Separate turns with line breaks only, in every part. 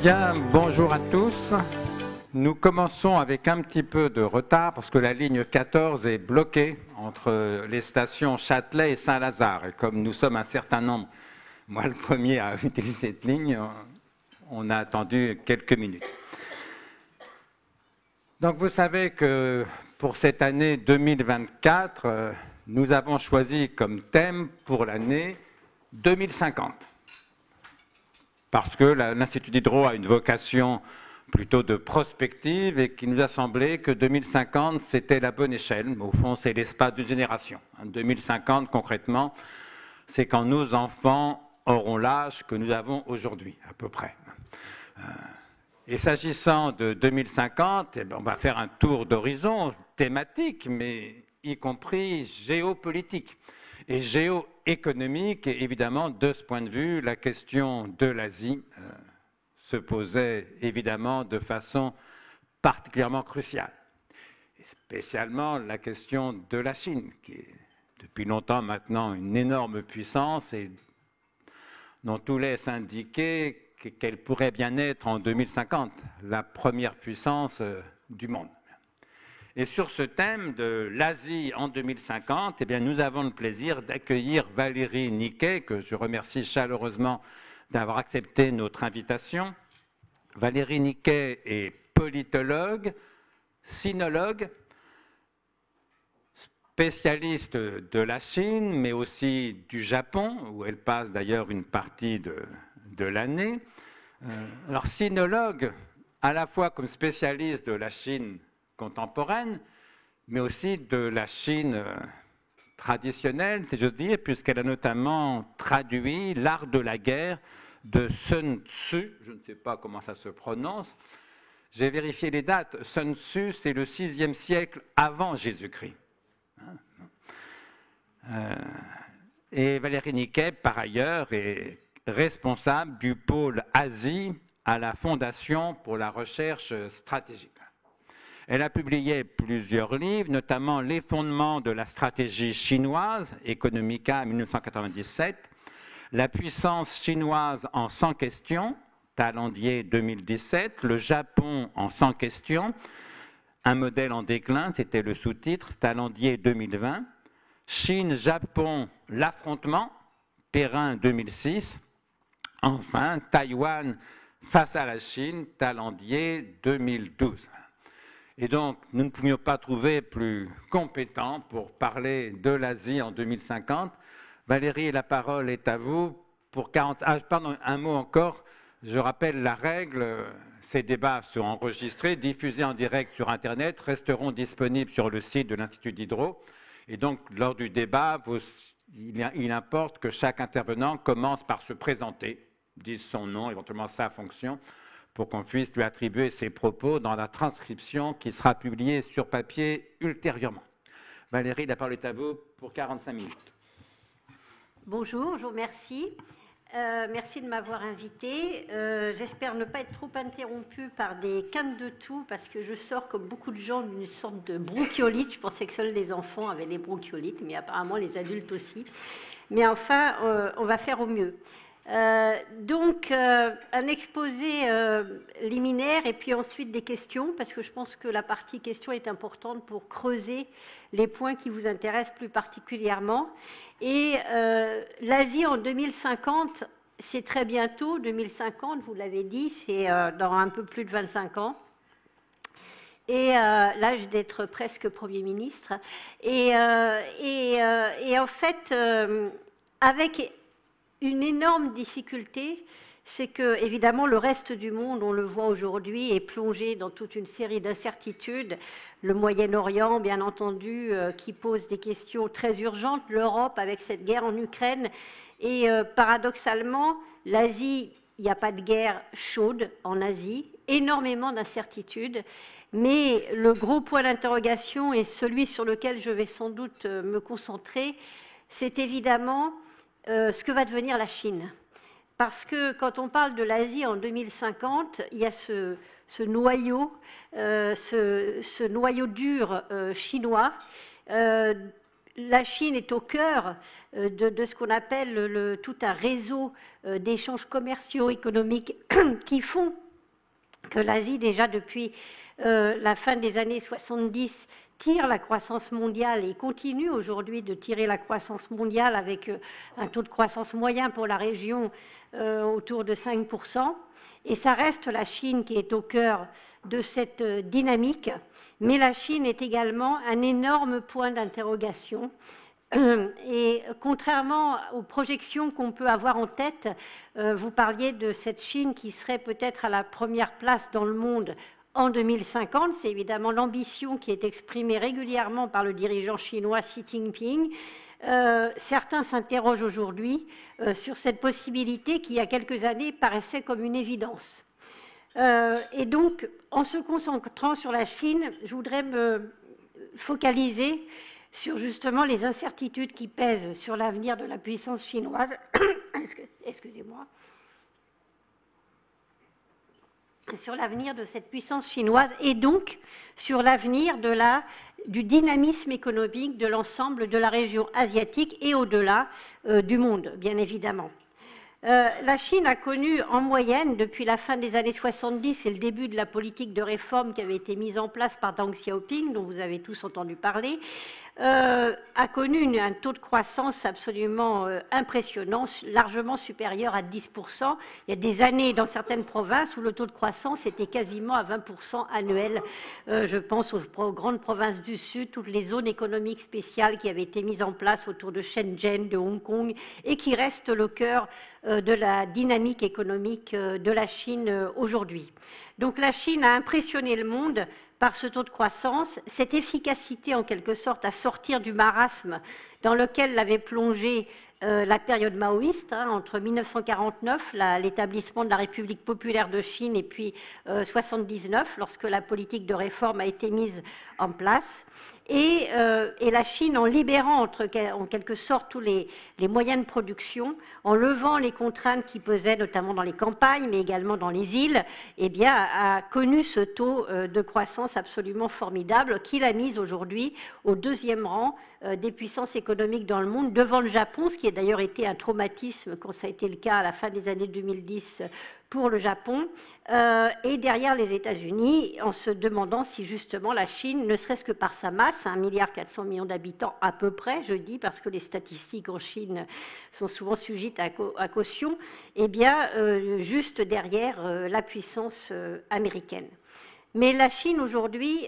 Bien, bonjour à tous. Nous commençons avec un petit peu de retard parce que la ligne 14 est bloquée entre les stations Châtelet et Saint-Lazare. Et comme nous sommes un certain nombre, moi le premier à utiliser cette ligne, on a attendu quelques minutes. Donc vous savez que pour cette année 2024, nous avons choisi comme thème pour l'année 2050. Parce que l'Institut Diderot a une vocation plutôt de prospective et qu'il nous a semblé que 2050, c'était la bonne échelle. Mais au fond, c'est l'espace d'une génération. 2050, concrètement, c'est quand nos enfants auront l'âge que nous avons aujourd'hui, à peu près. Et s'agissant de 2050, on va faire un tour d'horizon thématique, mais y compris géopolitique. Et géoéconomique, et évidemment, de ce point de vue, la question de l'Asie se posait évidemment de façon particulièrement cruciale. Et spécialement la question de la Chine, qui est depuis longtemps maintenant une énorme puissance et dont tout laisse indiquer qu'elle pourrait bien être en 2050 la première puissance du monde. Et sur ce thème de l'Asie en 2050, eh bien, nous avons le plaisir d'accueillir Valérie Niquet, que je remercie chaleureusement d'avoir accepté notre invitation. Valérie Niquet est politologue, sinologue, spécialiste de la Chine, mais aussi du Japon, où elle passe d'ailleurs une partie de l'année. Alors, sinologue, à la fois comme spécialiste de la Chine contemporaine, mais aussi de la Chine traditionnelle, si je dis, puisqu'elle a notamment traduit l'art de la guerre de Sun Tzu, je ne sais pas comment ça se prononce, j'ai vérifié les dates, Sun Tzu c'est le 6e siècle avant Jésus-Christ. Et Valérie Niquet, par ailleurs, est responsable du pôle Asie à la Fondation pour la recherche stratégique. Elle a publié plusieurs livres, notamment Les fondements de la stratégie chinoise, Economica 1997, La puissance chinoise en 100 questions, Talandier 2017, Le Japon en 100 questions, Un modèle en déclin, c'était le sous-titre, Talandier 2020, Chine-Japon, l'affrontement, Perrin 2006, enfin Taïwan face à la Chine, Talandier 2012. Et donc, nous ne pouvions pas trouver plus compétent pour parler de l'Asie en 2050. Valérie, la parole est à vous pour 40... Ah, pardon, un mot encore. Je rappelle la règle. Ces débats seront enregistrés, diffusés en direct sur Internet, resteront disponibles sur le site de l'Institut Diderot. Et donc, lors du débat, il importe que chaque intervenant commence par se présenter, dise son nom, éventuellement sa fonction, pour qu'on puisse lui attribuer ses propos dans la transcription qui sera publiée sur papier ultérieurement. Valérie, la parole est à vous pour 45 minutes.
Bonjour, je vous remercie. Merci de m'avoir invitée. J'espère ne pas être trop interrompue par des quintes de toux parce que je sors comme beaucoup de gens d'une sorte de bronchiolite. Je pensais que seuls les enfants avaient des bronchiolites, mais apparemment les adultes aussi. Mais enfin, on va faire au mieux. Donc, un exposé liminaire et puis ensuite des questions, parce que je pense que la partie questions est importante pour creuser les points qui vous intéressent plus particulièrement. Et l'Asie en 2050, c'est très bientôt, 2050, vous l'avez dit, c'est dans un peu plus de 25 ans. Et l'âge d'être presque Premier ministre. Et en fait, avec une énorme difficulté, c'est que, évidemment, le reste du monde, on le voit aujourd'hui, est plongé dans toute une série d'incertitudes. Le Moyen-Orient, bien entendu, qui pose des questions très urgentes. L'Europe, avec cette guerre en Ukraine. Et paradoxalement, l'Asie, il n'y a pas de guerre chaude en Asie. Énormément d'incertitudes. Mais le gros point d'interrogation, et celui sur lequel je vais sans doute me concentrer, c'est évidemment ce que va devenir la Chine. Parce que quand on parle de l'Asie en 2050, il y a ce noyau, ce noyau dur chinois. La Chine est au cœur de ce qu'on appelle tout un réseau d'échanges commerciaux, économiques qui font que l'Asie, déjà depuis la fin des années 70, tire la croissance mondiale et continue aujourd'hui de tirer la croissance mondiale avec un taux de croissance moyen pour la région autour de 5%. Et ça reste la Chine qui est au cœur de cette dynamique. Mais la Chine est également un énorme point d'interrogation. Et contrairement aux projections qu'on peut avoir en tête, vous parliez de cette Chine qui serait peut-être à la première place dans le monde en 2050. C'est évidemment l'ambition qui est exprimée régulièrement par le dirigeant chinois Xi Jinping. Certains s'interrogent aujourd'hui sur cette possibilité qui, il y a quelques années, paraissait comme une évidence. Et donc, en se concentrant sur la Chine, je voudrais me focaliser sur justement les incertitudes qui pèsent sur l'avenir de la puissance chinoise. Excusez-moi. Sur l'avenir de cette puissance chinoise et donc sur l'avenir du dynamisme économique de l'ensemble de la région asiatique et au-delà du monde, bien évidemment. La Chine a connu en moyenne, depuis la fin des années 70 et le début de la politique de réforme qui avait été mise en place par Deng Xiaoping, dont vous avez tous entendu parler, a connu un taux de croissance absolument impressionnant, largement supérieur à 10%. Il y a des années dans certaines provinces où le taux de croissance était quasiment à 20% annuel. Je pense aux grandes provinces du Sud, toutes les zones économiques spéciales qui avaient été mises en place autour de Shenzhen, de Hong Kong, et qui restent le cœur de la dynamique économique de la Chine aujourd'hui. Donc la Chine a impressionné le monde par ce taux de croissance, cette efficacité en quelque sorte à sortir du marasme dans lequel l'avait plongé la période maoïste, entre 1949, l'établissement de la République populaire de Chine, et puis 1979, lorsque la politique de réforme a été mise en place. Et la Chine, en libérant en quelque sorte tous les moyens de production, en levant les contraintes qui pesaient notamment dans les campagnes, mais également dans les villes, eh bien, a connu ce taux de croissance absolument formidable qui l'a mise aujourd'hui au deuxième rang des puissances économiques dans le monde, devant le Japon, ce qui a d'ailleurs été un traumatisme quand ça a été le cas à la fin des années 2010 pour le Japon, et derrière les États-Unis, en se demandant si justement la Chine, ne serait-ce que par sa masse, 1,4 milliard d'habitants à peu près, je dis, parce que les statistiques en Chine sont souvent sujettes à caution, eh bien, juste derrière la puissance américaine. Mais la Chine, aujourd'hui,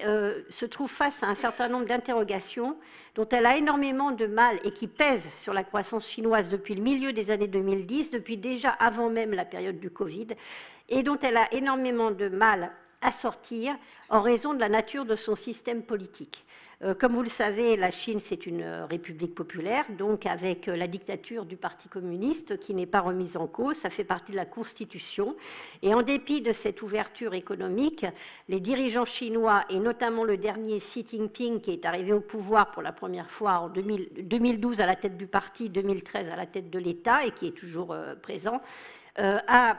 se trouve face à un certain nombre d'interrogations dont elle a énormément de mal et qui pèsent sur la croissance chinoise depuis le milieu des années 2010, depuis déjà avant même la période du Covid, et dont elle a énormément de mal à sortir en raison de la nature de son système politique. Comme vous le savez, la Chine, c'est une république populaire, donc avec la dictature du Parti communiste qui n'est pas remise en cause, ça fait partie de la Constitution. Et en dépit de cette ouverture économique, les dirigeants chinois, et notamment le dernier Xi Jinping, qui est arrivé au pouvoir pour la première fois en 2012 à la tête du parti, 2013 à la tête de l'État, et qui est toujours présent, a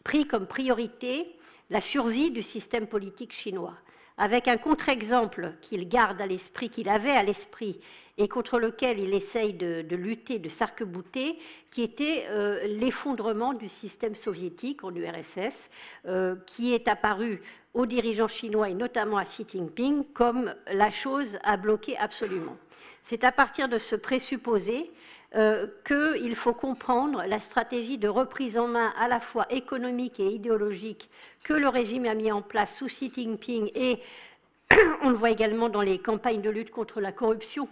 pris comme priorité la survie du système politique chinois, avec un contre-exemple qu'il garde à l'esprit, qu'il avait à l'esprit, et contre lequel il essaye de lutter, de s'arc-bouter, qui était l'effondrement du système soviétique en URSS, qui est apparu aux dirigeants chinois, et notamment à Xi Jinping, comme la chose à bloquer absolument. C'est à partir de ce présupposé qu'il faut comprendre la stratégie de reprise en main à la fois économique et idéologique que le régime a mis en place sous Xi Jinping, et on le voit également dans les campagnes de lutte contre la corruption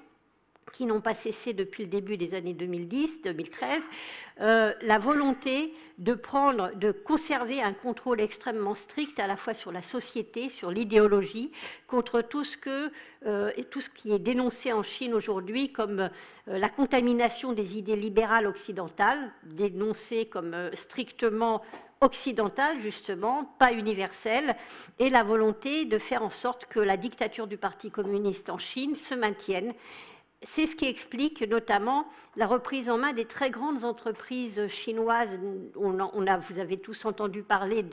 qui n'ont pas cessé depuis le début des années 2010-2013, la volonté de conserver un contrôle extrêmement strict à la fois sur la société, sur l'idéologie, contre tout ce qui est dénoncé en Chine aujourd'hui comme la contamination des idées libérales occidentales, dénoncées comme strictement occidentale, justement, pas universelle, et la volonté de faire en sorte que la dictature du Parti communiste en Chine se maintienne c'est ce qui explique notamment la reprise en main des très grandes entreprises chinoises. Vous avez tous entendu parler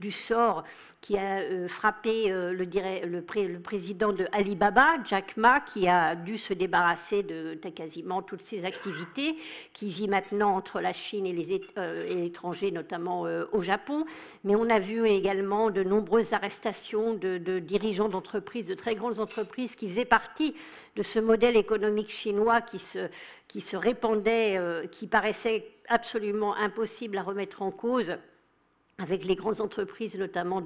du sort qui a frappé le président de Alibaba, Jack Ma, qui a dû se débarrasser de quasiment toutes ses activités, qui vit maintenant entre la Chine et l'étranger, notamment au Japon. Mais on a vu également de nombreuses arrestations de dirigeants d'entreprises, de très grandes entreprises qui faisaient partie de ce modèle économique chinois qui se répandait, qui paraissait absolument impossible à remettre en cause, avec les grandes entreprises, notamment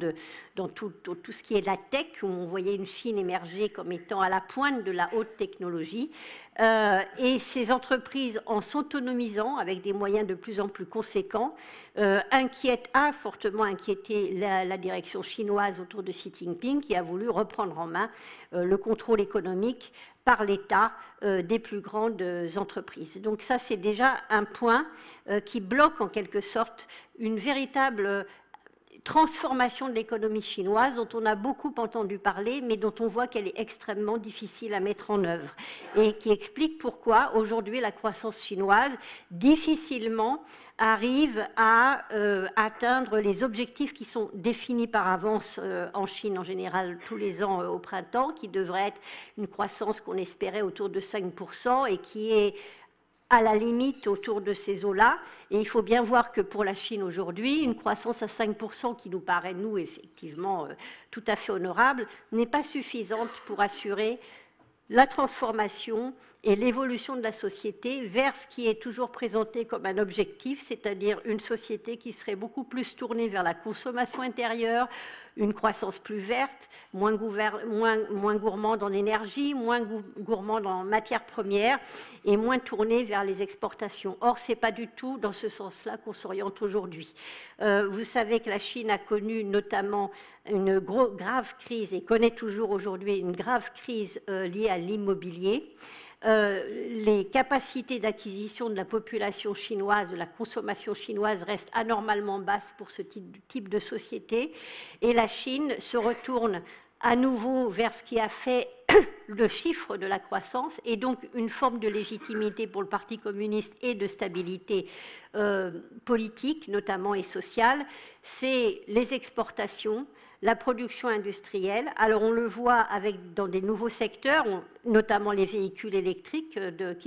dans tout ce qui est la tech, où on voyait une Chine émerger comme étant à la pointe de la haute technologie. Et ces entreprises, en s'autonomisant avec des moyens de plus en plus conséquents, a fortement inquiété la direction chinoise autour de Xi Jinping, qui a voulu reprendre en main le contrôle économique par l'État des plus grandes entreprises. Donc ça, c'est déjà un point qui bloque en quelque sorte une véritable transformation de l'économie chinoise dont on a beaucoup entendu parler, mais dont on voit qu'elle est extrêmement difficile à mettre en œuvre, et qui explique pourquoi aujourd'hui la croissance chinoise difficilement arrive à atteindre les objectifs qui sont définis par avance en Chine en général tous les ans au printemps, qui devrait être une croissance qu'on espérait autour de 5% et qui est à la limite autour de ces eaux-là. Et il faut bien voir que pour la Chine aujourd'hui, une croissance à 5% qui nous paraît, nous, effectivement, tout à fait honorable, n'est pas suffisante pour assurer la transformation et l'évolution de la société vers ce qui est toujours présenté comme un objectif, c'est-à-dire une société qui serait beaucoup plus tournée vers la consommation intérieure, une croissance plus verte, moins gourmande en énergie, moins gourmande en matières premières et moins tournée vers les exportations. Or, ce n'est pas du tout dans ce sens-là qu'on s'oriente aujourd'hui. Vous savez que la Chine a connu notamment une grave crise et connaît toujours aujourd'hui une grave crise liée à l'immobilier. Les capacités d'acquisition de la population chinoise, de la consommation chinoise restent anormalement basses pour ce type de société, et la Chine se retourne à nouveau vers ce qui a fait le chiffre de la croissance et donc une forme de légitimité pour le Parti communiste et de stabilité politique notamment et sociale, c'est les exportations, la production industrielle. Alors on le voit dans des nouveaux secteurs, notamment les véhicules électriques,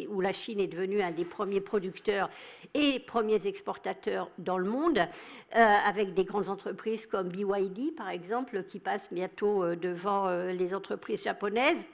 où la Chine est devenue un des premiers producteurs et premiers exportateurs dans le monde, avec des grandes entreprises comme BYD par exemple, qui passent bientôt devant les entreprises japonaises.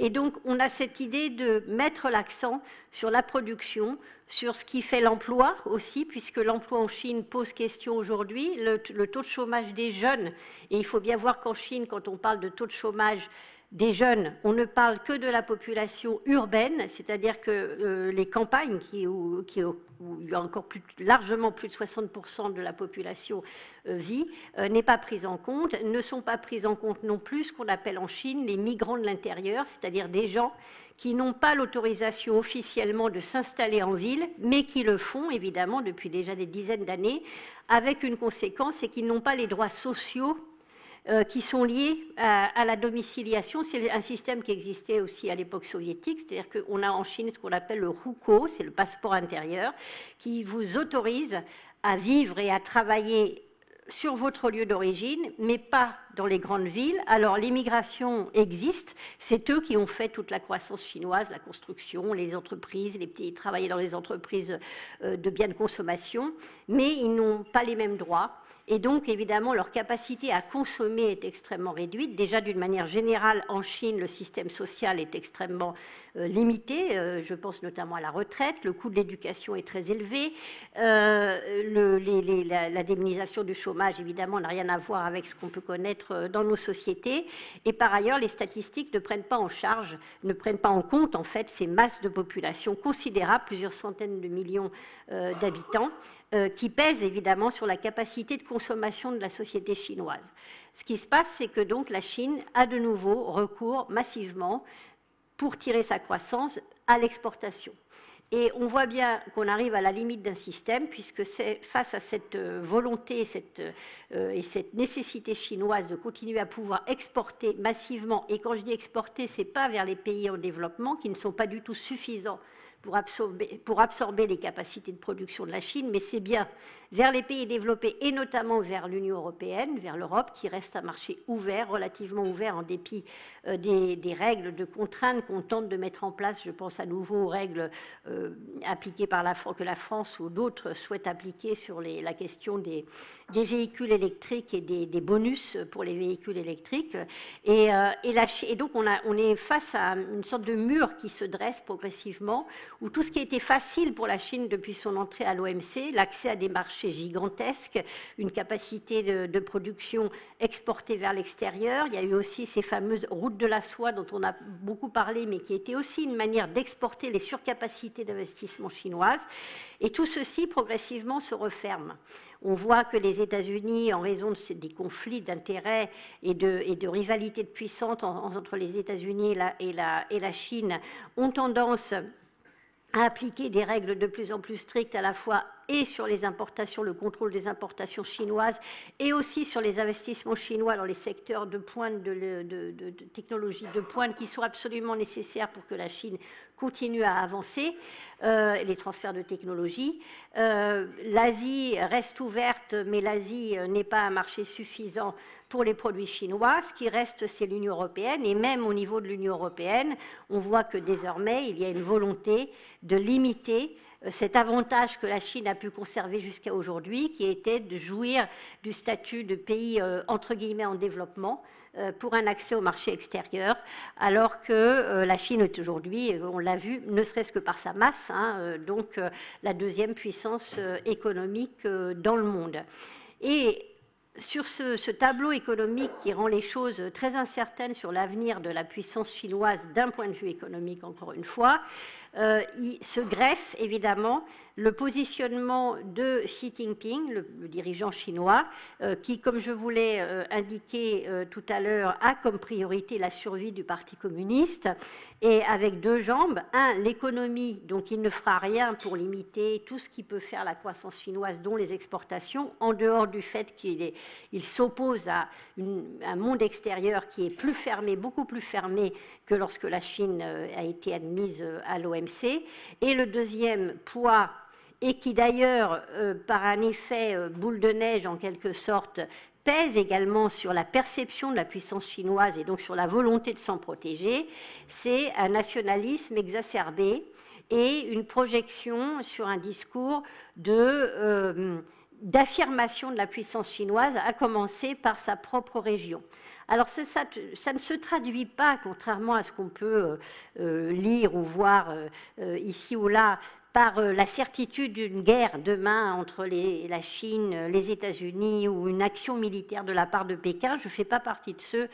Et donc, on a cette idée de mettre l'accent sur la production, sur ce qui fait l'emploi aussi, puisque l'emploi en Chine pose question aujourd'hui, le taux de chômage des jeunes. Et il faut bien voir qu'en Chine, quand on parle de taux de chômage des jeunes, on ne parle que de la population urbaine, c'est-à-dire que les campagnes, où il y a encore largement plus de 60% de la population vit, n'est pas prise en compte. Ne sont pas prises en compte non plus ce qu'on appelle en Chine les migrants de l'intérieur, c'est-à-dire des gens qui n'ont pas l'autorisation officiellement de s'installer en ville, mais qui le font évidemment depuis déjà des dizaines d'années, avec une conséquence, c'est qu'ils n'ont pas les droits sociaux qui sont liés à la domiciliation. C'est un système qui existait aussi à l'époque soviétique, c'est-à-dire qu'on a en Chine ce qu'on appelle le hukou, c'est le passeport intérieur, qui vous autorise à vivre et à travailler sur votre lieu d'origine, mais pas dans les grandes villes. Alors l'immigration existe, c'est eux qui ont fait toute la croissance chinoise, la construction, les entreprises, ils travaillaient dans les entreprises de biens de consommation, mais ils n'ont pas les mêmes droits. Et donc, évidemment, leur capacité à consommer est extrêmement réduite. Déjà, d'une manière générale, en Chine, le système social est extrêmement limité. Je pense notamment à la retraite. Le coût de l'éducation est très élevé. L'indemnisation du chômage, évidemment, n'a rien à voir avec ce qu'on peut connaître dans nos sociétés. Et par ailleurs, les statistiques ne prennent pas en compte, en fait, ces masses de population considérables, plusieurs centaines de millions d'habitants, qui pèsent évidemment sur la capacité de consommation de la société chinoise. Ce qui se passe, c'est que donc la Chine a de nouveau recours massivement, pour tirer sa croissance, à l'exportation. Et on voit bien qu'on arrive à la limite d'un système, puisque c'est face à cette volonté et cette nécessité chinoise de continuer à pouvoir exporter massivement, et quand je dis exporter, ce n'est pas vers les pays en développement, qui ne sont pas du tout suffisants pour absorber les capacités de production de la Chine, mais c'est bien vers les pays développés et notamment vers l'Union européenne, vers l'Europe, qui reste un marché ouvert, relativement ouvert en dépit des règles de contraintes qu'on tente de mettre en place. Je pense à nouveau aux règles appliquées par que la France ou d'autres souhaitent appliquer sur la question des véhicules électriques et des bonus pour les véhicules électriques. Et donc on est face à une sorte de mur qui se dresse progressivement, où tout ce qui a été facile pour la Chine depuis son entrée à l'OMC, l'accès à des marchés gigantesques, une capacité de production exportée vers l'extérieur. Il y a eu aussi ces fameuses routes de la soie dont on a beaucoup parlé, mais qui étaient aussi une manière d'exporter les surcapacités d'investissement chinoises. Et tout ceci, progressivement, se referme. On voit que les États-Unis, en raison des conflits d'intérêts et de rivalités de puissance entre les États-Unis et la Chine, ont tendance à appliquer des règles de plus en plus strictes à la fois et sur les importations, le contrôle des importations chinoises, et aussi sur les investissements chinois dans les secteurs de pointe, de technologie de pointe, qui sont absolument nécessaires pour que la Chine continue à avancer, les transferts de technologie. L'Asie reste ouverte, mais l'Asie n'est pas un marché suffisant pour les produits chinois. Ce qui reste, c'est l'Union européenne, et même au niveau de l'Union européenne, on voit que désormais, il y a une volonté de limiter cet avantage que la Chine a pu conserver jusqu'à aujourd'hui, qui était de jouir du statut de pays entre guillemets en développement pour un accès au marché extérieur, alors que la Chine est aujourd'hui, on l'a vu, ne serait-ce que par sa masse, donc la deuxième puissance économique dans le monde. Et sur ce tableau économique qui rend les choses très incertaines sur l'avenir de la puissance chinoise d'un point de vue économique, encore une fois, il se greffe évidemment le positionnement de Xi Jinping, le dirigeant chinois, qui, comme je vous l'ai indiqué tout à l'heure, a comme priorité la survie du Parti communiste, et avec deux jambes. Un, l'économie, donc il ne fera rien pour limiter tout ce qui peut faire la croissance chinoise, dont les exportations, en dehors du fait qu'il s'oppose à un monde extérieur qui est plus fermé, beaucoup plus fermé que lorsque la Chine a été admise à l'OMC. Et le deuxième poids, et qui d'ailleurs, par un effet boule de neige en quelque sorte, pèse également sur la perception de la puissance chinoise et donc sur la volonté de s'en protéger, c'est un nationalisme exacerbé et une projection sur un discours d'affirmation de la puissance chinoise, à commencer par sa propre région. Alors ça ne se traduit pas, contrairement à ce qu'on peut lire ou voir ici ou là, par la certitude d'une guerre demain entre la Chine, les États-Unis ou une action militaire de la part de Pékin. Je ne fais pas partie de ceux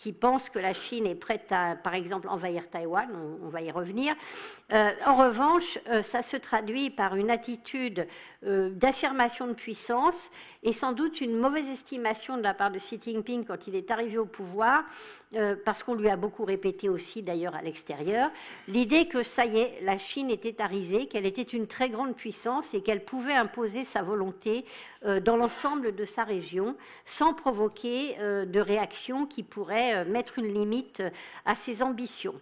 qui pensent que la Chine est prête à, par exemple, envahir Taïwan, on va y revenir. En revanche, ça se traduit par une attitude d'affirmation de puissance et sans doute une mauvaise estimation de la part de Xi Jinping quand il est arrivé au pouvoir, parce qu'on lui a beaucoup répété aussi d'ailleurs à l'extérieur, l'idée que ça y est, la Chine était arrivée, qu'elle était une très grande puissance et qu'elle pouvait imposer sa volonté dans l'ensemble de sa région sans provoquer de réactions qui pourraient mettre une limite à ses ambitions.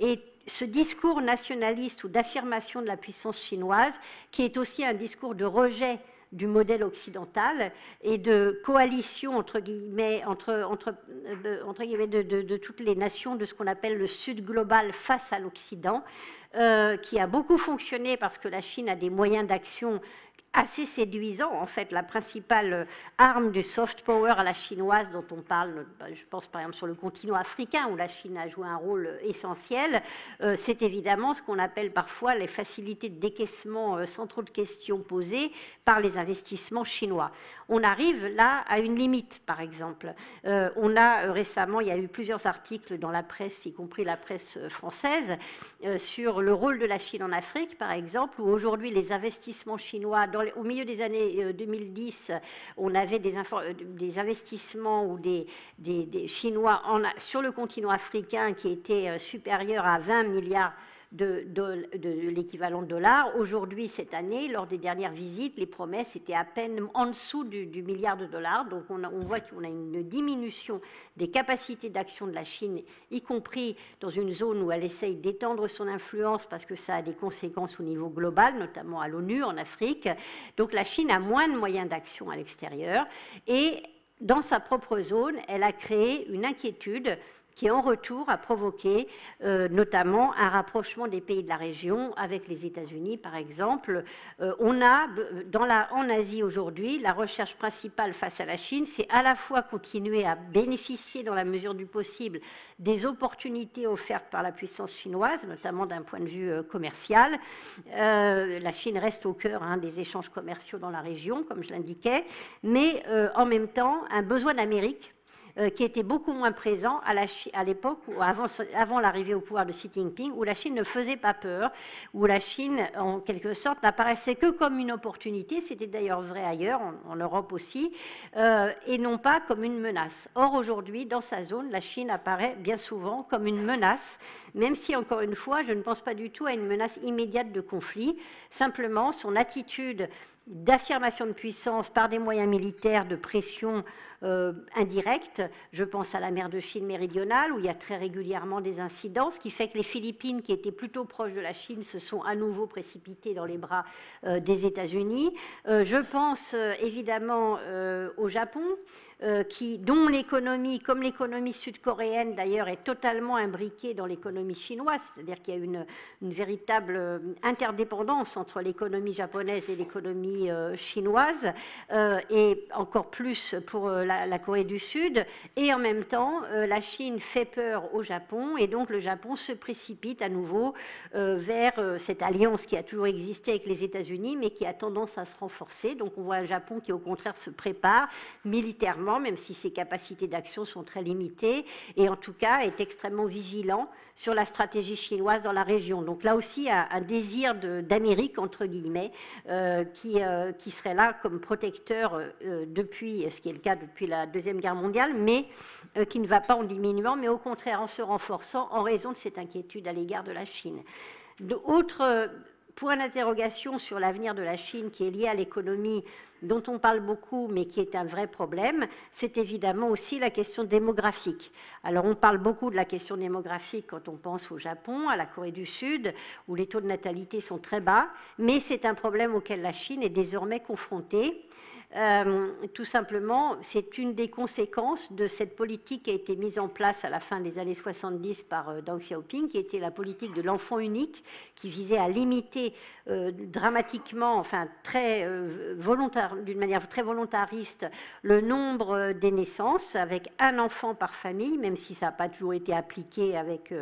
Et ce discours nationaliste ou d'affirmation de la puissance chinoise, qui est aussi un discours de rejet du modèle occidental et de coalition entre guillemets de toutes les nations de ce qu'on appelle le Sud global face à l'Occident, qui a beaucoup fonctionné parce que la Chine a des moyens d'action assez séduisant. En fait, la principale arme du soft power à la chinoise dont on parle, je pense par exemple sur le continent africain où la Chine a joué un rôle essentiel, c'est évidemment ce qu'on appelle parfois les facilités de décaissement sans trop de questions posées par les investissements chinois. On arrive là à une limite, par exemple. On a récemment, il y a eu plusieurs articles dans la presse, y compris la presse française, sur le rôle de la Chine en Afrique, par exemple, où aujourd'hui les investissements chinois, au milieu des années 2010, on avait des investissements ou des Chinois sur le continent africain qui étaient supérieurs à 20 milliards de l'équivalent de dollar. Aujourd'hui, cette année, lors des dernières visites, les promesses étaient à peine en dessous du milliard de dollars. Donc on voit qu'on a une diminution des capacités d'action de la Chine, y compris dans une zone où elle essaye d'étendre son influence parce que ça a des conséquences au niveau global, notamment à l'ONU, en Afrique. Donc la Chine a moins de moyens d'action à l'extérieur et dans sa propre zone, elle a créé une inquiétude qui en retour a provoqué notamment un rapprochement des pays de la région avec les États-Unis, par exemple. On a, en Asie aujourd'hui, la recherche principale face à la Chine, c'est à la fois continuer à bénéficier, dans la mesure du possible, des opportunités offertes par la puissance chinoise, notamment d'un point de vue commercial. La Chine reste au cœur des échanges commerciaux dans la région, comme je l'indiquais, mais en même temps, un besoin d'Amérique qui était beaucoup moins présent à l'époque, avant l'arrivée au pouvoir de Xi Jinping, où la Chine ne faisait pas peur, où la Chine, en quelque sorte, n'apparaissait que comme une opportunité, c'était d'ailleurs vrai ailleurs, en Europe aussi, et non pas comme une menace. Or, aujourd'hui, dans sa zone, la Chine apparaît bien souvent comme une menace, même si, encore une fois, je ne pense pas du tout à une menace immédiate de conflit. Simplement, son attitude d'affirmation de puissance par des moyens militaires, de pression indirecte. Je pense à la mer de Chine méridionale, où il y a très régulièrement des incidents, ce qui fait que les Philippines, qui étaient plutôt proches de la Chine, se sont à nouveau précipitées dans les bras des États-Unis. Je pense évidemment au Japon, dont l'économie, comme l'économie sud-coréenne d'ailleurs, est totalement imbriquée dans l'économie chinoise, c'est-à-dire qu'il y a une véritable interdépendance entre l'économie japonaise et l'économie chinoise, et encore plus pour la Corée du Sud, et en même temps, la Chine fait peur au Japon, et donc le Japon se précipite à nouveau vers cette alliance qui a toujours existé avec les États-Unis, mais qui a tendance à se renforcer. Donc on voit un Japon qui, au contraire, se prépare militairement, même si ses capacités d'action sont très limitées, et en tout cas est extrêmement vigilant sur la stratégie chinoise dans la région. Donc là aussi, un désir d'Amérique, entre guillemets, qui serait là comme protecteur depuis, ce qui est le cas depuis la Deuxième Guerre mondiale, mais qui ne va pas en diminuant, mais au contraire en se renforçant en raison de cette inquiétude à l'égard de la Chine. Autre point d'interrogation sur l'avenir de la Chine qui est lié à l'économie, dont on parle beaucoup, mais qui est un vrai problème, c'est évidemment aussi la question démographique. Alors, on parle beaucoup de la question démographique quand on pense au Japon, à la Corée du Sud, où les taux de natalité sont très bas, mais c'est un problème auquel la Chine est désormais confrontée. Tout simplement, c'est une des conséquences de cette politique qui a été mise en place à la fin des années 70 par Deng Xiaoping, qui était la politique de l'enfant unique, qui visait à limiter dramatiquement, enfin d'une manière très volontariste, le nombre des naissances, avec un enfant par famille, même si ça n'a pas toujours été appliqué avec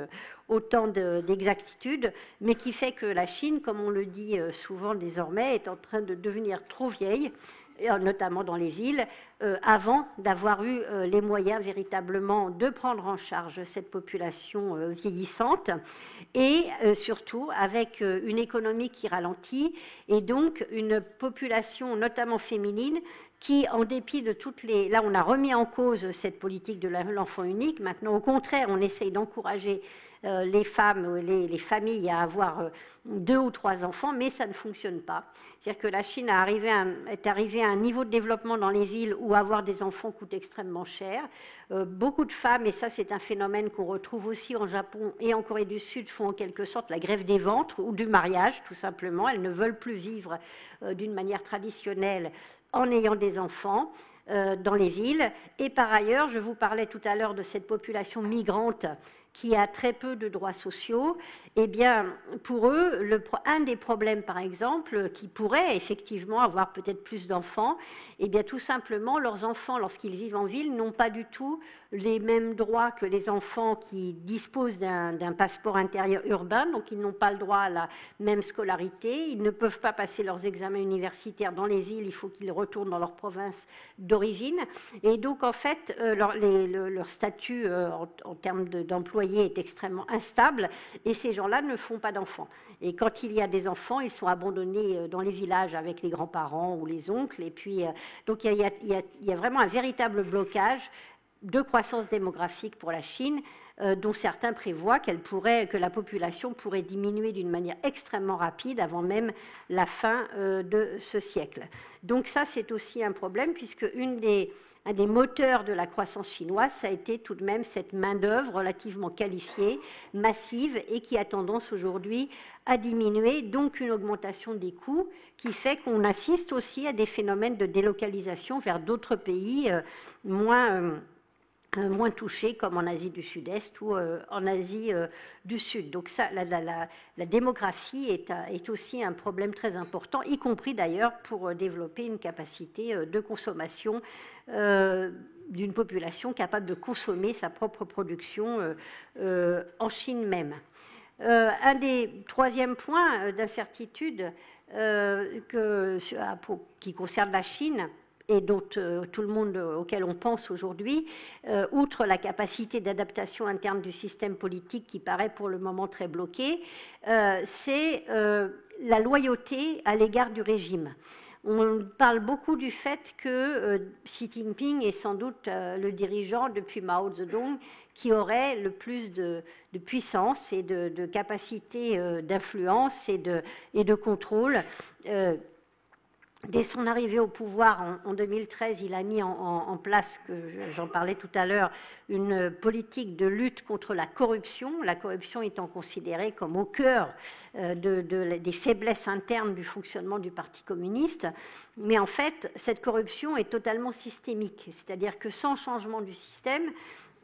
autant d'exactitude, mais qui fait que la Chine, comme on le dit souvent désormais, est en train de devenir trop vieille, notamment dans les villes, avant d'avoir eu les moyens véritablement de prendre en charge cette population vieillissante, et surtout avec une économie qui ralentit, et donc une population notamment féminine qui, en dépit de toutes les... Là, on a remis en cause cette politique de l'enfant unique. Maintenant, au contraire, on essaye d'encourager les femmes, les familles à avoir 2 ou 3 enfants, mais ça ne fonctionne pas. C'est-à-dire que la Chine est arrivée à un niveau de développement dans les villes où avoir des enfants coûte extrêmement cher. Beaucoup de femmes, et ça c'est un phénomène qu'on retrouve aussi en Japon et en Corée du Sud, font en quelque sorte la grève des ventres ou du mariage, tout simplement. Elles ne veulent plus vivre d'une manière traditionnelle en ayant des enfants dans les villes. Et par ailleurs, je vous parlais tout à l'heure de cette population migrante qui a très peu de droits sociaux. Eh bien, pour eux, un des problèmes, par exemple, qui pourraient effectivement avoir peut-être plus d'enfants, eh bien, tout simplement, leurs enfants, lorsqu'ils vivent en ville, n'ont pas du tout les mêmes droits que les enfants qui disposent d'un passeport intérieur urbain, donc ils n'ont pas le droit à la même scolarité, ils ne peuvent pas passer leurs examens universitaires dans les villes, il faut qu'ils retournent dans leur province d'origine, et donc en fait leur statut en termes d'employés est extrêmement instable, et ces gens-là ne font pas d'enfants. Et quand il y a des enfants, ils sont abandonnés dans les villages avec les grands-parents ou les oncles, et puis donc il y a vraiment un véritable blocage de croissance démographique pour la Chine, dont certains prévoient que la population pourrait diminuer d'une manière extrêmement rapide avant même la fin de ce siècle. Donc ça, c'est aussi un problème, puisque un des moteurs de la croissance chinoise, ça a été tout de même cette main-d'œuvre relativement qualifiée, massive, et qui a tendance aujourd'hui à diminuer, donc une augmentation des coûts qui fait qu'on assiste aussi à des phénomènes de délocalisation vers d'autres pays moins touchés, comme en Asie du Sud-Est ou en Asie du Sud. Donc ça, la démographie est aussi un problème très important, y compris d'ailleurs pour développer une capacité de consommation d'une population capable de consommer sa propre production en Chine même. Un des troisièmes points d'incertitude qui concerne la Chine, et dont tout le monde auquel on pense aujourd'hui, outre la capacité d'adaptation interne du système politique qui paraît pour le moment très bloqué, c'est la loyauté à l'égard du régime. On parle beaucoup du fait que Xi Jinping est sans doute le dirigeant depuis Mao Zedong qui aurait le plus de puissance et de capacité d'influence et de contrôle. Dès son arrivée au pouvoir en 2013, il a mis en place, j'en parlais tout à l'heure, une politique de lutte contre la corruption étant considérée comme au cœur des faiblesses internes du fonctionnement du Parti communiste. Mais en fait, cette corruption est totalement systémique, c'est-à-dire que sans changement du système,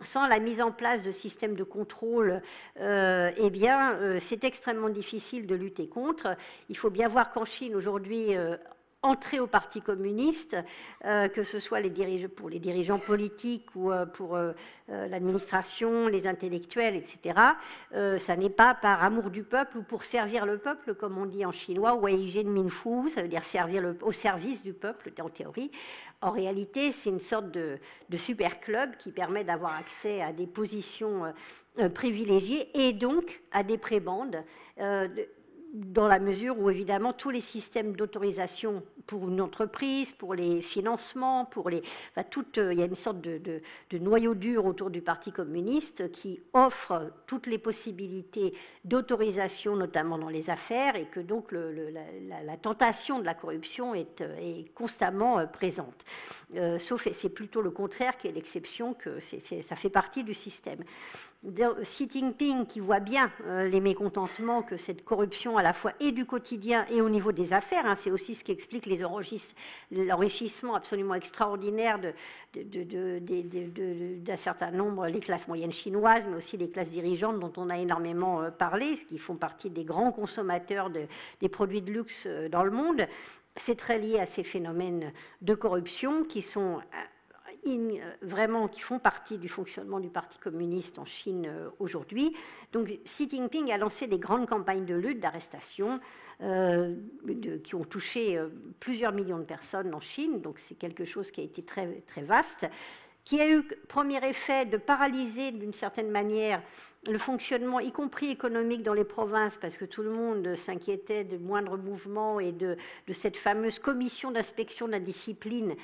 sans la mise en place de systèmes de contrôle, c'est extrêmement difficile de lutter contre. Il faut bien voir qu'en Chine, aujourd'hui, entrer au Parti communiste, que ce soit pour les dirigeants politiques ou pour l'administration, les intellectuels, etc., ça n'est pas par amour du peuple ou pour servir le peuple, comme on dit en chinois, wei jin min fu, ça veut dire servir au service du peuple, en théorie. En réalité, c'est une sorte de super club qui permet d'avoir accès à des positions privilégiées et donc à des prébendes dans la mesure où, évidemment, tous les systèmes d'autorisation pour une entreprise, pour les financements, il y a une sorte de noyau dur autour du Parti communiste qui offre toutes les possibilités d'autorisation, notamment dans les affaires, et que donc la tentation de la corruption est constamment présente. Sauf, et c'est plutôt le contraire qui est l'exception, que ça fait partie du système. Xi Jinping, qui voit bien les mécontentements que cette corruption, à la fois et du quotidien et au niveau des affaires, c'est aussi ce qui explique l'enrichissement absolument extraordinaire d'un certain nombre, les classes moyennes chinoises, mais aussi les classes dirigeantes dont on a énormément parlé, qui font partie des grands consommateurs des produits de luxe dans le monde. C'est très lié à ces phénomènes de corruption qui sont vraiment qui font partie du fonctionnement du Parti communiste en Chine aujourd'hui. Donc Xi Jinping a lancé des grandes campagnes de lutte, d'arrestation, qui ont touché plusieurs millions de personnes en Chine, donc c'est quelque chose qui a été très, très vaste, qui a eu premier effet de paralyser d'une certaine manière le fonctionnement, y compris économique dans les provinces, parce que tout le monde s'inquiétait de moindres mouvements et de cette fameuse commission d'inspection de la discipline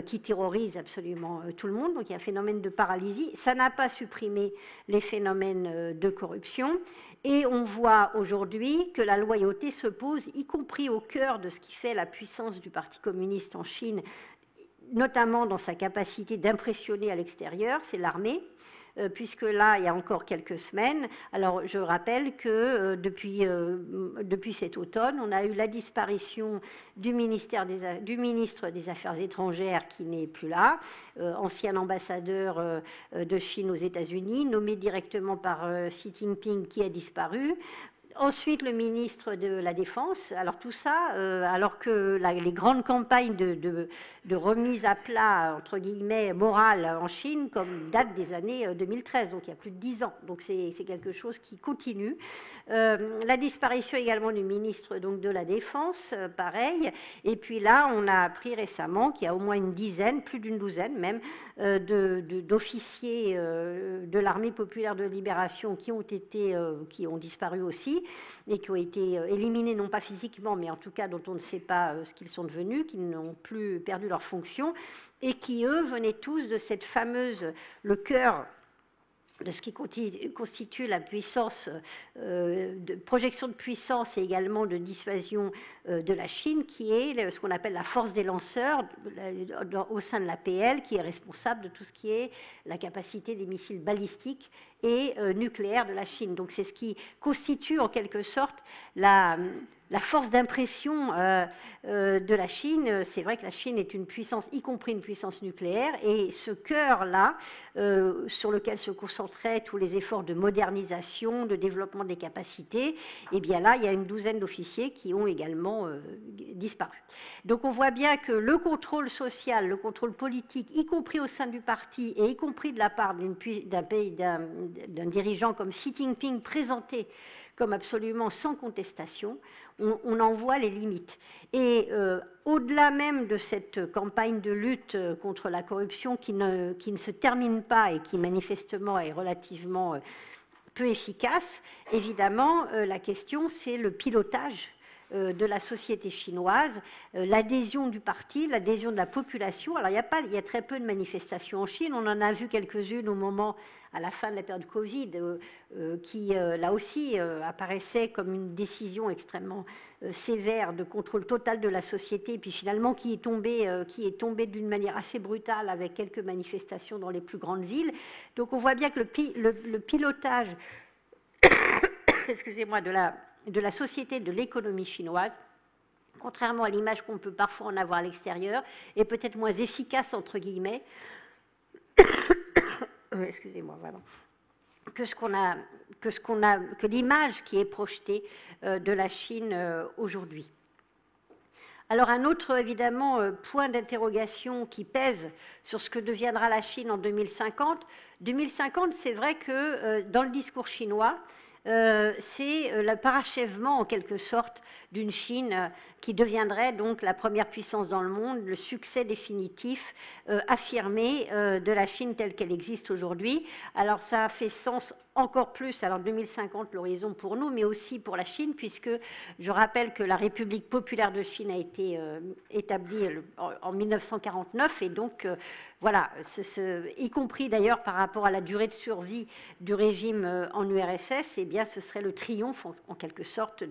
qui terrorise absolument tout le monde. Donc il y a un phénomène de paralysie. Ça n'a pas supprimé les phénomènes de corruption. Et on voit aujourd'hui que la loyauté se pose, y compris au cœur de ce qui fait la puissance du Parti communiste en Chine, notamment dans sa capacité d'impressionner à l'extérieur, c'est l'armée. Puisque là, il y a encore quelques semaines, alors je rappelle que depuis cet automne, on a eu la disparition du ministre des Affaires étrangères qui n'est plus là, ancien ambassadeur de Chine aux États-Unis, nommé directement par Xi Jinping qui a disparu. Ensuite, le ministre de la Défense. Alors tout ça, alors que les grandes campagnes de remise à plat, entre guillemets, morale en Chine, comme datent des années 2013, donc il y a plus de 10 ans. Donc c'est quelque chose qui continue. La disparition également du ministre donc, de la Défense, pareil. Et puis là, on a appris récemment qu'il y a au moins une dizaine, plus d'une douzaine même, d'officiers de l'armée populaire de libération qui ont disparu aussi, et qui ont été éliminés, non pas physiquement, mais en tout cas dont on ne sait pas ce qu'ils sont devenus, qui n'ont plus perdu leur fonction, et qui, eux, venaient tous de cette fameuse, le cœur de ce qui constitue la puissance, de projection de puissance et également de dissuasion de la Chine, qui est ce qu'on appelle la force des lanceurs au sein de l'APL, qui est responsable de tout ce qui est la capacité des missiles balistiques et nucléaires de la Chine. Donc c'est ce qui constitue en quelque sorte la force d'impression de la Chine. C'est vrai que la Chine est une puissance, y compris une puissance nucléaire, et ce cœur-là, sur lequel se concentraient tous les efforts de modernisation, de développement des capacités, et bien là, il y a une douzaine d'officiers qui ont également disparu. Donc on voit bien que le contrôle social, le contrôle politique, y compris au sein du parti, et y compris de la part d'un dirigeant comme Xi Jinping, présenté comme absolument sans contestation, on en voit les limites. Et au-delà même de cette campagne de lutte contre la corruption qui ne se termine pas et qui manifestement est relativement peu efficace, évidemment, la question, c'est le pilotage de la société chinoise, l'adhésion du parti, l'adhésion de la population. Alors, il y a très peu de manifestations en Chine. On en a vu quelques-unes au moment, à la fin de la période Covid, qui, là aussi, apparaissait comme une décision extrêmement sévère de contrôle total de la société, puis finalement qui est tombée d'une manière assez brutale avec quelques manifestations dans les plus grandes villes. Donc, on voit bien que le pilotage excusez-moi, de la société, de l'économie chinoise, contrairement à l'image qu'on peut parfois en avoir à l'extérieur, est peut-être moins efficace, entre guillemets, excusez-moi, voilà, que l'image qui est projetée de la Chine aujourd'hui. Alors un autre, évidemment, point d'interrogation qui pèse sur ce que deviendra la Chine en 2050. 2050, c'est vrai que dans le discours chinois, c'est le parachèvement en quelque sorte d'une Chine qui deviendrait donc la première puissance dans le monde, le succès définitif affirmé de la Chine telle qu'elle existe aujourd'hui. Alors ça a fait sens encore plus, alors 2050 l'horizon pour nous, mais aussi pour la Chine, puisque je rappelle que la République populaire de Chine a été établie en 1949 et donc voilà, y compris d'ailleurs par rapport à la durée de survie du régime en URSS, eh bien, ce serait le triomphe en quelque sorte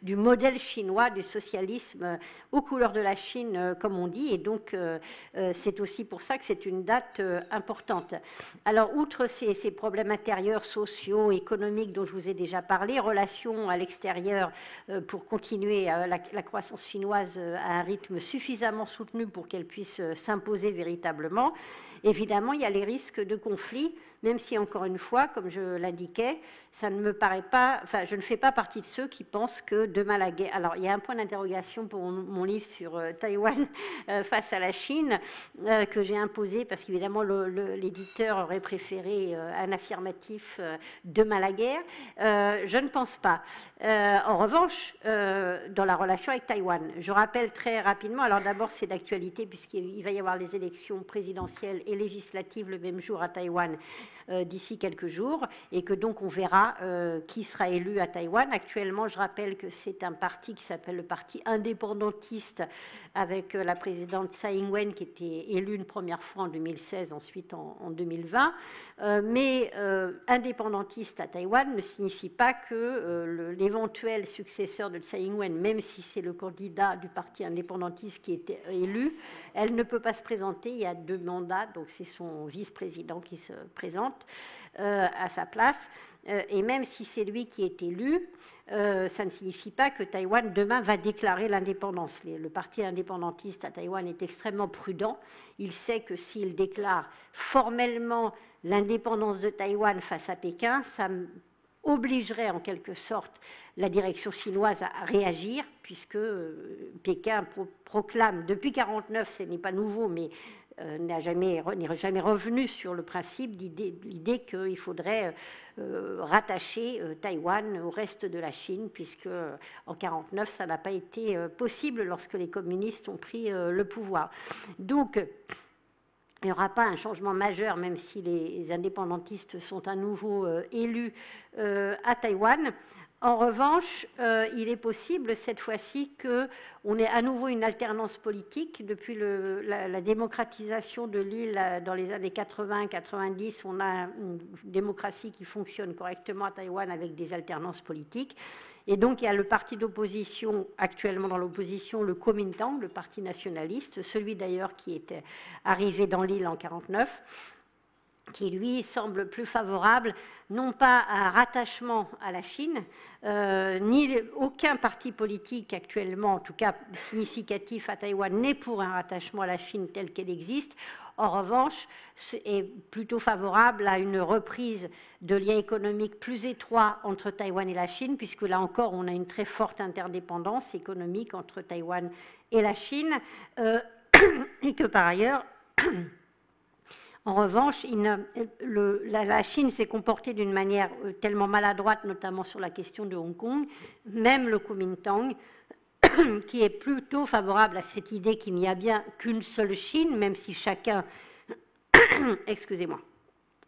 du modèle chinois, du socialisme aux couleurs de la Chine, comme on dit, et donc c'est aussi pour ça que c'est une date importante. Alors, outre ces problèmes intérieurs, sociaux, économiques dont je vous ai déjà parlé, relations à l'extérieur pour continuer la croissance chinoise à un rythme suffisamment soutenu pour qu'elle puisse s'imposer véritablement. Évidemment, il y a les risques de conflit, même si, encore une fois, comme je l'indiquais, ça ne me paraît pas, enfin, je ne fais pas partie de ceux qui pensent que demain la guerre. Alors, il y a un point d'interrogation pour mon livre sur Taïwan face à la Chine, que j'ai imposé, parce qu'évidemment, l'éditeur aurait préféré un affirmatif demain la guerre. Je ne pense pas. En revanche, dans la relation avec Taïwan, je rappelle très rapidement, alors d'abord, c'est d'actualité, puisqu'il va y avoir les élections présidentielles et législatives le même jour à Taïwan d'ici quelques jours, et que donc on verra qui sera élu à Taïwan. Actuellement, je rappelle que c'est un parti qui s'appelle le Parti indépendantiste, avec la présidente Tsai Ing-wen qui était élue une première fois en 2016, ensuite en 2020. Mais indépendantiste à Taïwan ne signifie pas que l'éventuel successeur de Tsai Ing-wen, même si c'est le candidat du parti indépendantiste qui était élu, elle ne peut pas se présenter. Il y a 2 mandats, donc c'est son vice-président qui se présente à sa place. Et même si c'est lui qui est élu, ça ne signifie pas que Taïwan demain va déclarer l'indépendance. Le parti indépendantiste à Taïwan est extrêmement prudent. Il sait que s'il déclare formellement l'indépendance de Taïwan face à Pékin, ça obligerait en quelque sorte la direction chinoise à réagir, puisque Pékin proclame, depuis 1949, ce n'est pas nouveau, mais n'est jamais revenu sur le principe l'idée qu'il faudrait rattacher Taïwan au reste de la Chine, puisque en 1949, ça n'a pas été possible lorsque les communistes ont pris le pouvoir. Donc, il n'y aura pas un changement majeur, même si les indépendantistes sont à nouveau élus à Taïwan. En revanche, il est possible cette fois-ci qu'on ait à nouveau une alternance politique. Depuis la démocratisation de l'île dans les années 80-90, on a une démocratie qui fonctionne correctement à Taïwan avec des alternances politiques. Et donc, il y a le parti d'opposition, actuellement dans l'opposition, le Kuomintang, le parti nationaliste, celui d'ailleurs qui était arrivé dans l'île en 1949, qui lui semble plus favorable, non pas à un rattachement à la Chine, ni aucun parti politique actuellement, en tout cas significatif à Taïwan, n'est pour un rattachement à la Chine telle qu'elle existe. En revanche, est plutôt favorable à une reprise de liens économiques plus étroits entre Taïwan et la Chine, puisque là encore, on a une très forte interdépendance économique entre Taïwan et la Chine, et que par ailleurs, en revanche, la Chine s'est comportée d'une manière tellement maladroite, notamment sur la question de Hong Kong, même le Kuomintang, qui est plutôt favorable à cette idée qu'il n'y a bien qu'une seule Chine, même si chacun, excusez-moi,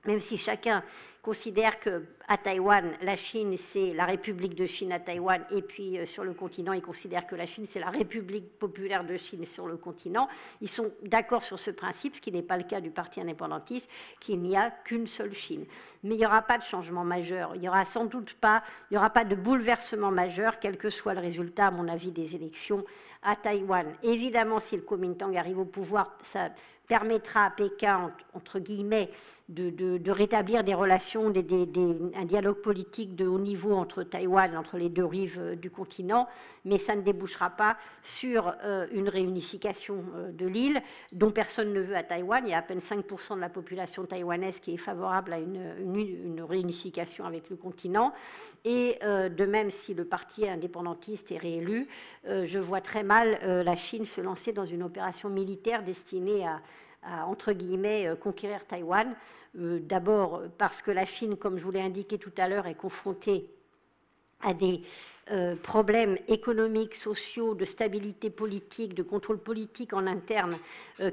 même si chacun considère qu'à Taïwan, la Chine, c'est la République de Chine à Taïwan, et puis sur le continent, ils considèrent que la Chine, c'est la République populaire de Chine sur le continent. Ils sont d'accord sur ce principe, ce qui n'est pas le cas du Parti indépendantiste, qu'il n'y a qu'une seule Chine. Mais il n'y aura pas de changement majeur, il n'y aura sans doute pas, il n'y aura pas de bouleversement majeur, quel que soit le résultat, à mon avis, des élections à Taïwan. Évidemment, si le Kuomintang arrive au pouvoir, ça permettra à Pékin, entre guillemets, de rétablir des relations, un dialogue politique de haut niveau entre Taïwan, entre les deux rives du continent, mais ça ne débouchera pas sur une réunification de l'île, dont personne ne veut à Taïwan. Il y a à peine 5% de la population taïwanaise qui est favorable à une réunification avec le continent. Et de même, si le parti indépendantiste est réélu, je vois très mal la Chine se lancer dans une opération militaire destinée à entre guillemets, conquérir Taïwan. D'abord parce que la Chine, comme je vous l'ai indiqué tout à l'heure, est confrontée à des problèmes économiques, sociaux, de stabilité politique, de contrôle politique en interne,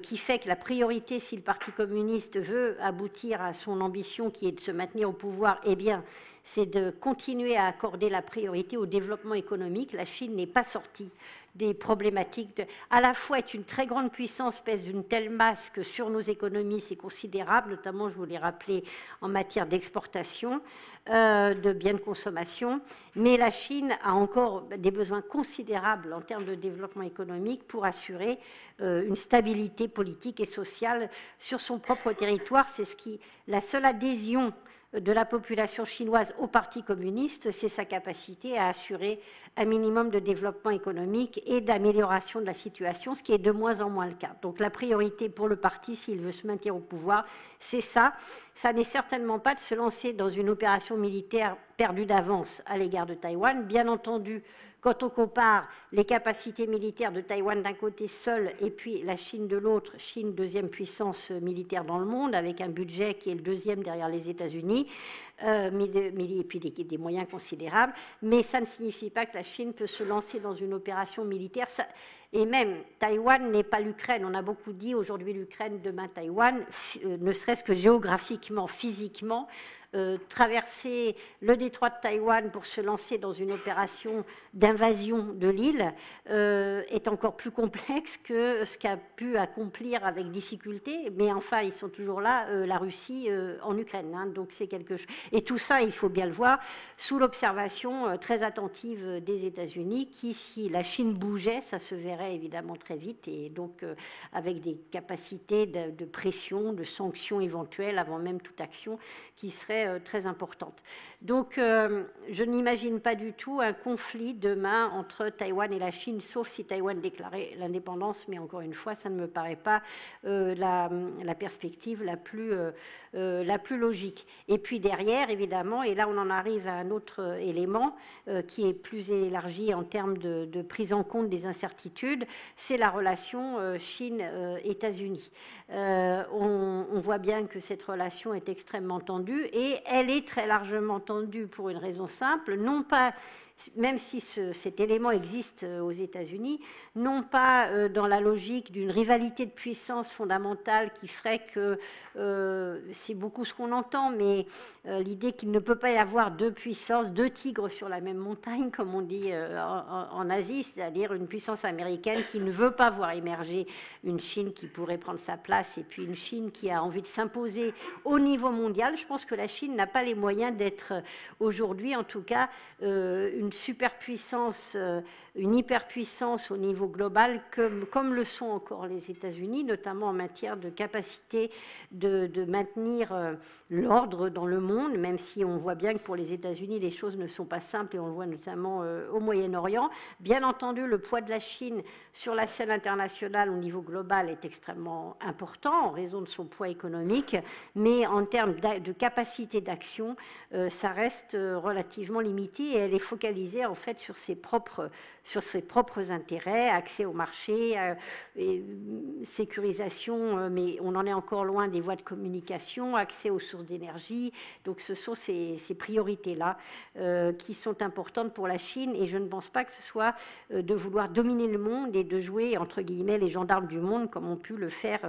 qui fait que la priorité, si le Parti communiste veut aboutir à son ambition qui est de se maintenir au pouvoir, eh bien, c'est de continuer à accorder la priorité au développement économique. La Chine n'est pas sortie des problématiques. À la fois est une très grande puissance, pèse d'une telle masse que sur nos économies, c'est considérable, notamment, je vous l'ai rappelé, en matière d'exportation, de biens de consommation. Mais la Chine a encore des besoins considérables en termes de développement économique pour assurer une stabilité politique et sociale sur son propre territoire. C'est la seule adhésion de la population chinoise au Parti communiste, c'est sa capacité à assurer un minimum de développement économique et d'amélioration de la situation, ce qui est de moins en moins le cas. Donc la priorité pour le parti, s'il veut se maintenir au pouvoir, c'est ça. Ça n'est certainement pas de se lancer dans une opération militaire perdue d'avance à l'égard de Taïwan. Bien entendu, quand on compare les capacités militaires de Taïwan d'un côté seul et puis la Chine de l'autre, Chine deuxième puissance militaire dans le monde, avec un budget qui est le deuxième derrière les États-Unis, et puis des moyens considérables, mais ça ne signifie pas que la Chine peut se lancer dans une opération militaire. Et même, Taïwan n'est pas l'Ukraine. On a beaucoup dit aujourd'hui l'Ukraine, demain Taïwan, ne serait-ce que géographiquement, physiquement. Traverser le détroit de Taïwan pour se lancer dans une opération d'invasion de l'île est encore plus complexe que ce qu'a pu accomplir avec difficulté. Mais enfin, ils sont toujours là, la Russie en Ukraine. Hein, donc c'est quelque chose. Et tout ça, il faut bien le voir, sous l'observation très attentive des États-Unis, qui, si la Chine bougeait, ça se verrait évidemment très vite, et donc avec des capacités de pression, de sanctions éventuelles, avant même toute action, qui serait très importante. Donc, je n'imagine pas du tout un conflit demain entre Taïwan et la Chine, sauf si Taïwan déclarait l'indépendance, mais encore une fois, ça ne me paraît pas la perspective la plus logique. Et puis derrière, évidemment, et là on en arrive à un autre élément qui est plus élargi en termes de prise en compte des incertitudes, c'est la relation Chine-États-Unis. On voit bien que cette relation est extrêmement tendue, et elle est très largement tendue pour une raison simple, non pas même si cet élément existe aux États-Unis, non pas dans la logique d'une rivalité de puissance fondamentale qui ferait que c'est beaucoup ce qu'on entend, mais l'idée qu'il ne peut pas y avoir deux puissances, deux tigres sur la même montagne, comme on dit en Asie, c'est-à-dire une puissance américaine qui ne veut pas voir émerger une Chine qui pourrait prendre sa place et puis une Chine qui a envie de s'imposer au niveau mondial. Je pense que la Chine n'a pas les moyens d'être aujourd'hui, en tout cas, une superpuissance, une hyperpuissance au niveau global, comme le sont encore les États-Unis, notamment en matière de capacité de maintenir l'ordre dans le monde, même si on voit bien que pour les États-Unis, les choses ne sont pas simples, et on le voit notamment au Moyen-Orient. Bien entendu, le poids de la Chine sur la scène internationale au niveau global est extrêmement important en raison de son poids économique, mais en termes de capacité d'action, ça reste relativement limité, et elle est focalisée en fait sur ses propres intérêts, accès au marché, sécurisation, mais on en est encore loin des voies de communication, accès aux sources d'énergie. Donc ce sont ces priorités-là qui sont importantes pour la Chine, et je ne pense pas que ce soit de vouloir dominer le monde et de jouer, entre guillemets, les gendarmes du monde, comme ont pu le faire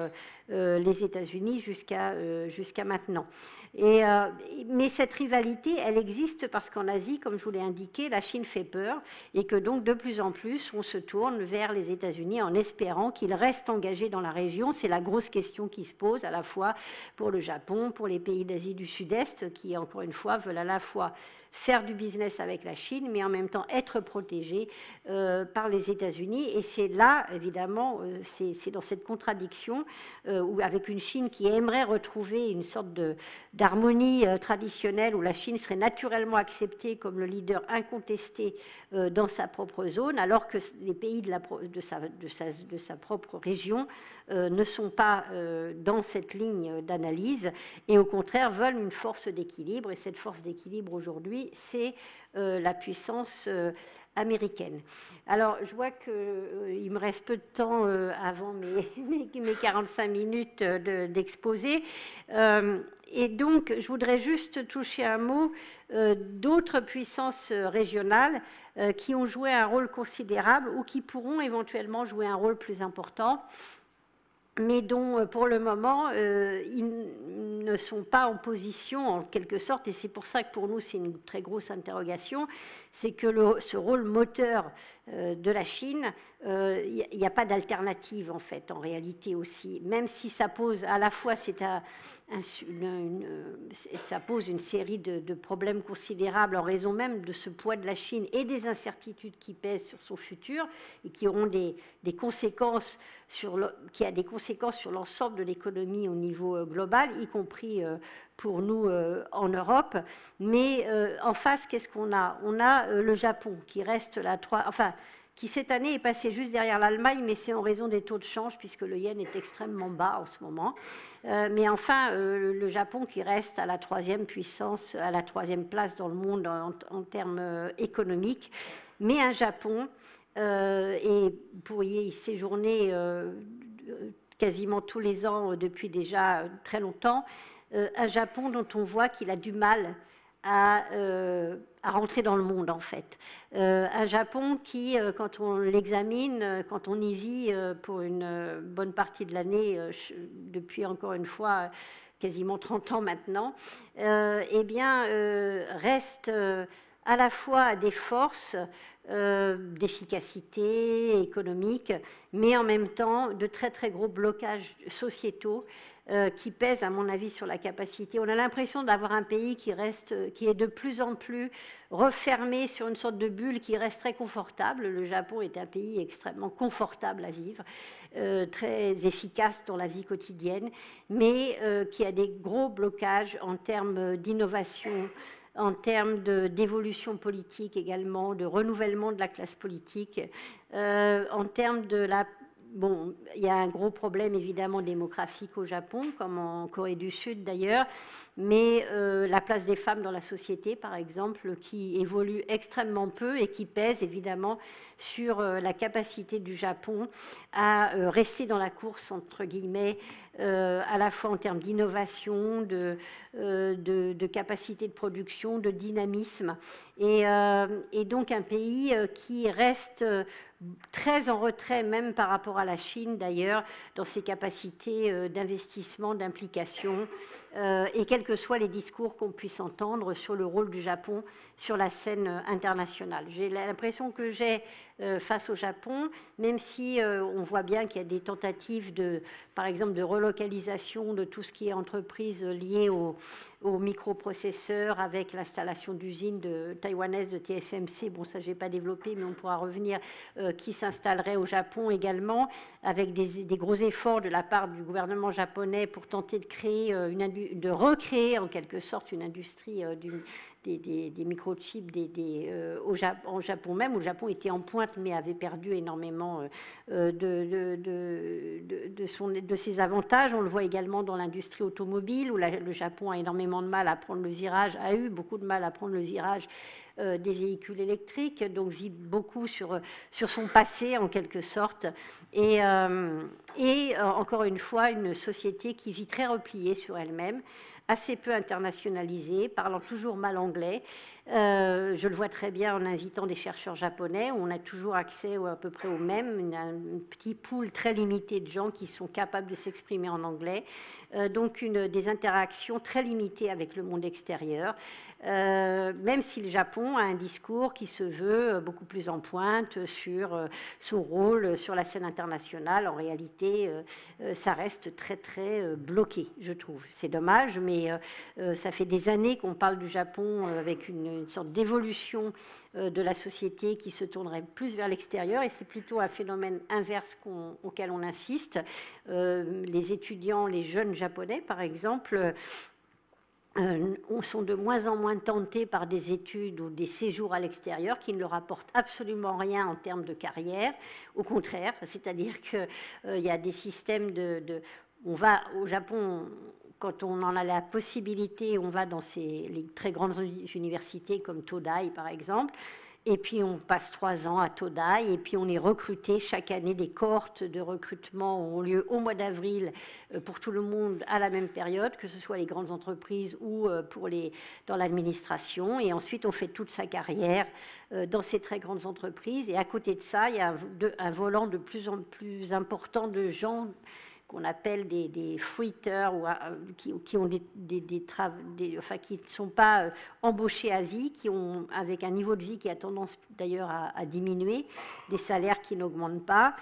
les États-Unis jusqu'à maintenant. Mais cette rivalité, elle existe parce qu'en Asie, comme je vous l'ai indiqué, la Chine fait peur, et que donc de plus en plus, on se tourne vers les États-Unis en espérant qu'ils restent engagés dans la région. C'est la grosse question qui se pose à la fois pour le Japon, pour les pays d'Asie du Sud-Est, qui, encore une fois, veulent à la fois faire du business avec la Chine, mais en même temps être protégés par les États-Unis. Et c'est là, évidemment, c'est dans cette contradiction, avec une Chine qui aimerait retrouver une sorte d'harmonie traditionnelle, où la Chine serait naturellement acceptée comme le leader incontesté dans sa propre zone, alors que les pays de sa propre région ne sont pas dans cette ligne d'analyse, et au contraire veulent une force d'équilibre. Et cette force d'équilibre aujourd'hui, c'est la puissance américaine. Alors, je vois qu'il me reste peu de temps avant mes 45 minutes d'exposé. Et donc, je voudrais juste toucher un mot d'autres puissances régionales qui ont joué un rôle considérable ou qui pourront éventuellement jouer un rôle plus important, mais dont, pour le moment, ils ne sont pas en position, en quelque sorte, et c'est pour ça que pour nous, c'est une très grosse interrogation, c'est que ce rôle moteur de la Chine, il n'y a pas d'alternative, en fait, en réalité aussi, même si ça pose à la fois, ça pose une série de problèmes considérables en raison même de ce poids de la Chine et des incertitudes qui pèsent sur son futur et qui auront des conséquences qui a des conséquences sur l'ensemble de l'économie au niveau global, y compris pour nous en Europe. Mais en face, qu'est-ce qu'on a ? On a le Japon qui reste qui cette année est passé juste derrière l'Allemagne, mais c'est en raison des taux de change, puisque le yen est extrêmement bas en ce moment. Mais enfin, le Japon qui reste à la troisième puissance, à la troisième place dans le monde en termes économiques. Mais un Japon, et vous pourriez y séjourner quasiment tous les ans depuis déjà très longtemps, un Japon dont on voit qu'il a du mal à rentrer dans le monde, en fait. Un Japon qui, quand on l'examine, quand on y vit pour une bonne partie de l'année, depuis encore une fois quasiment 30 ans maintenant, reste à la fois des forces d'efficacité économique, mais en même temps de très très gros blocages sociétaux qui pèsent, à mon avis, sur la capacité. On a l'impression d'avoir un pays qui est de plus en plus refermé sur une sorte de bulle qui reste très confortable. Le Japon est un pays extrêmement confortable à vivre, très efficace dans la vie quotidienne, mais qui a des gros blocages en termes d'innovation, en termes d'évolution politique également, de renouvellement de la classe politique, en termes de la bon, il y a un gros problème évidemment démographique au Japon, comme en Corée du Sud d'ailleurs, mais la place des femmes dans la société, par exemple, qui évolue extrêmement peu et qui pèse évidemment sur la capacité du Japon à rester dans la course, entre guillemets, à la fois en termes d'innovation, de capacité de production, de dynamisme. Et donc un pays qui reste très en retrait, même par rapport à la Chine d'ailleurs, dans ses capacités d'investissement, d'implication, et quels que soient les discours qu'on puisse entendre sur le rôle du Japon sur la scène internationale. J'ai l'impression que j'ai face au Japon, même si on voit bien qu'il y a des tentatives par exemple, de relocalisation de tout ce qui est entreprise liée aux microprocesseurs avec l'installation d'usines taïwanaises de TSMC. Bon, ça, je n'ai pas développé, mais on pourra revenir, qui s'installerait au Japon également, avec des gros efforts de la part du gouvernement japonais pour tenter de créer, de recréer en quelque sorte une industrie des microchips en Japon même, où le Japon était en pointe mais avait perdu énormément de ses avantages. On le voit également dans l'industrie automobile, où le Japon a énormément de mal à prendre le virage, a eu beaucoup de mal à prendre le virage des véhicules électriques, donc vit beaucoup sur son passé en quelque sorte. Et encore une fois, une société qui vit très repliée sur elle-même, assez peu internationalisée, parlant toujours mal anglais. Je le vois très bien en invitant des chercheurs japonais, où on a toujours accès à peu près au même, un petit pool très limité de gens qui sont capables de s'exprimer en anglais. Donc des interactions très limitées avec le monde extérieur, même si le Japon a un discours qui se veut beaucoup plus en pointe sur son rôle sur la scène internationale. En réalité, ça reste très très bloqué, je trouve. C'est dommage, mais ça fait des années qu'on parle du Japon avec une sorte d'évolution de la société qui se tournerait plus vers l'extérieur, et c'est plutôt un phénomène inverse auquel on insiste. Les étudiants, les jeunes japonais par exemple, sont de moins en moins tentés par des études ou des séjours à l'extérieur qui ne leur apportent absolument rien en termes de carrière. Au contraire, c'est-à-dire qu'il y a des systèmes on va au Japon. Quand on en a la possibilité, on va dans les très grandes universités comme Todai, par exemple, et puis on passe 3 ans à Todai, et puis on est recruté chaque année. Des cohortes de recrutement ont lieu au mois d'avril pour tout le monde à la même période, que ce soit les grandes entreprises ou dans l'administration. Et ensuite, on fait toute sa carrière dans ces très grandes entreprises. Et à côté de ça, il y a un volant de plus en plus important de gens qu'on appelle des fruiteurs, ou qui ont qui ne sont pas embauchés à vie, avec un niveau de vie qui a tendance d'ailleurs à diminuer, des salaires qui n'augmentent pas.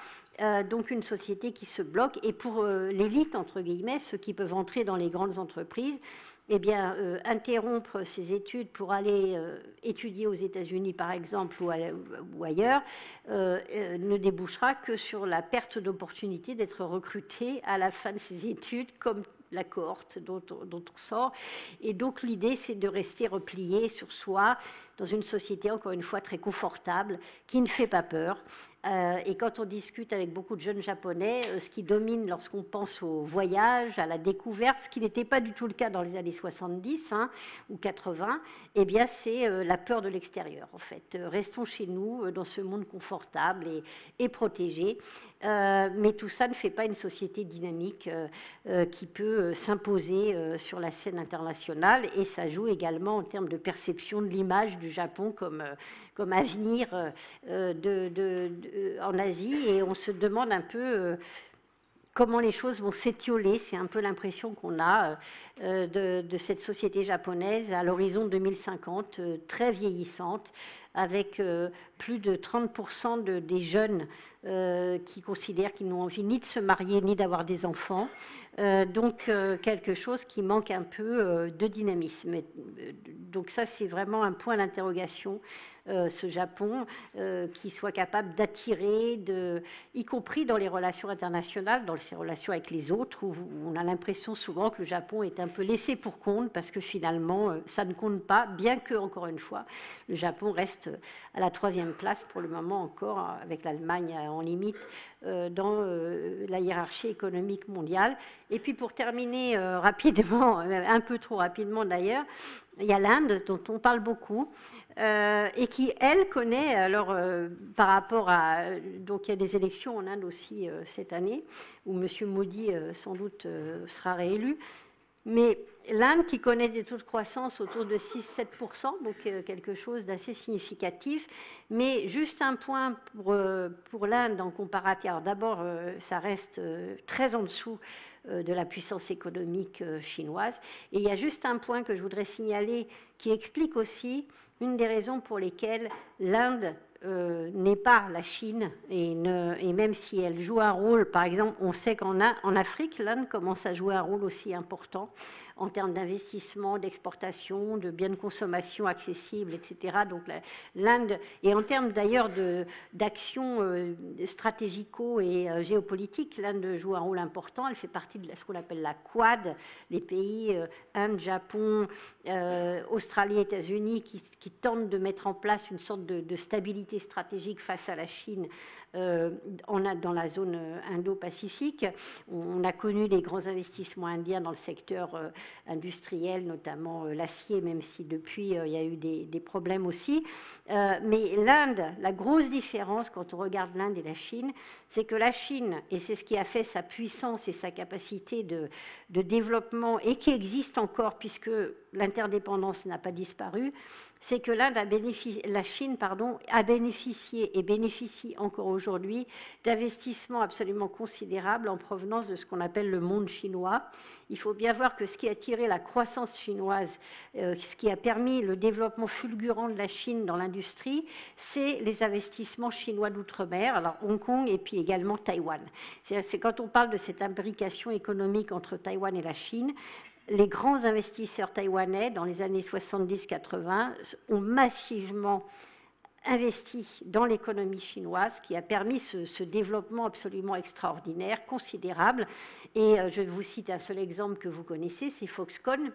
Donc une société qui se bloque. Et pour l'élite, entre guillemets, ceux qui peuvent entrer dans les grandes entreprises, eh bien, interrompre ses études pour aller étudier aux États-Unis, par exemple, ou ailleurs, ne débouchera que sur la perte d'opportunité d'être recruté à la fin de ses études, comme la cohorte dont on sort. Et donc, l'idée, c'est de rester replié sur soi, dans une société, encore une fois, très confortable, qui ne fait pas peur. Et quand on discute avec beaucoup de jeunes Japonais, ce qui domine lorsqu'on pense au voyage, à la découverte, ce qui n'était pas du tout le cas dans les années 70 ou 80, eh bien, c'est la peur de l'extérieur, en fait. Restons chez nous, dans ce monde confortable et protégé. Mais tout ça ne fait pas une société dynamique qui peut s'imposer sur la scène internationale. Et ça joue également en termes de perception de l'image du Japon comme avenir en Asie. Et on se demande un peu comment les choses vont s'étioler. C'est un peu l'impression qu'on a de cette société japonaise à l'horizon 2050, très vieillissante, avec plus de 30% des jeunes qui considèrent qu'ils n'ont envie ni de se marier ni d'avoir des enfants. Donc quelque chose qui manque un peu de dynamisme. Donc ça, c'est vraiment un point d'interrogation, ce Japon, qui soit capable d'attirer, y compris dans les relations internationales, dans ses relations avec les autres, où on a l'impression souvent que le Japon est un peu laissé pour compte, parce que finalement, ça ne compte pas, bien que, encore une fois, le Japon reste reste à la 3e place pour le moment encore, avec l'Allemagne en limite, dans la hiérarchie économique mondiale. Et puis pour terminer rapidement, un peu trop rapidement d'ailleurs, il y a l'Inde dont on parle beaucoup et qui, elle, connaît, alors par rapport à... Donc il y a des élections en Inde aussi cette année, où M. Modi sans doute sera réélu. Mais l'Inde qui connaît des taux de croissance autour de 6-7%, donc quelque chose d'assez significatif. Mais juste un point pour l'Inde en comparatif. Alors d'abord, ça reste très en dessous de la puissance économique chinoise. Et il y a juste un point que je voudrais signaler qui explique aussi une des raisons pour lesquelles l'Inde n'est pas la Chine, et même si elle joue un rôle, par exemple, on sait qu'en Afrique, l'Inde commence à jouer un rôle aussi important en termes d'investissement, d'exportation, de biens de consommation accessibles, etc. Donc l'Inde, et en termes d'ailleurs d'actions stratégico et géopolitiques, l'Inde joue un rôle important. Elle fait partie de ce qu'on appelle la Quad, les pays Inde, Japon, Australie, États-Unis, qui tentent de mettre en place une sorte de stabilité stratégique face à la Chine dans la zone Indo-Pacifique. On a connu les grands investissements indiens dans le secteur industriel, notamment l'acier, même si depuis il y a eu des problèmes aussi. Mais l'Inde, la grosse différence quand on regarde l'Inde et la Chine, c'est que la Chine, et c'est ce qui a fait sa puissance et sa capacité de développement, et qui existe encore puisque l'interdépendance n'a pas disparu, c'est que la Chine a bénéficié et bénéficie encore aujourd'hui d'investissements absolument considérables en provenance de ce qu'on appelle le monde chinois. Il faut bien voir que ce qui a tiré la croissance chinoise, ce qui a permis le développement fulgurant de la Chine dans l'industrie, c'est les investissements chinois d'outre-mer, alors Hong Kong et puis également Taïwan. C'est quand on parle de cette imbrication économique entre Taïwan et la Chine, les grands investisseurs taïwanais, dans les années 70-80, ont massivement investi dans l'économie chinoise, qui a permis ce développement absolument extraordinaire, considérable. Et je vous cite un seul exemple que vous connaissez, c'est Foxconn.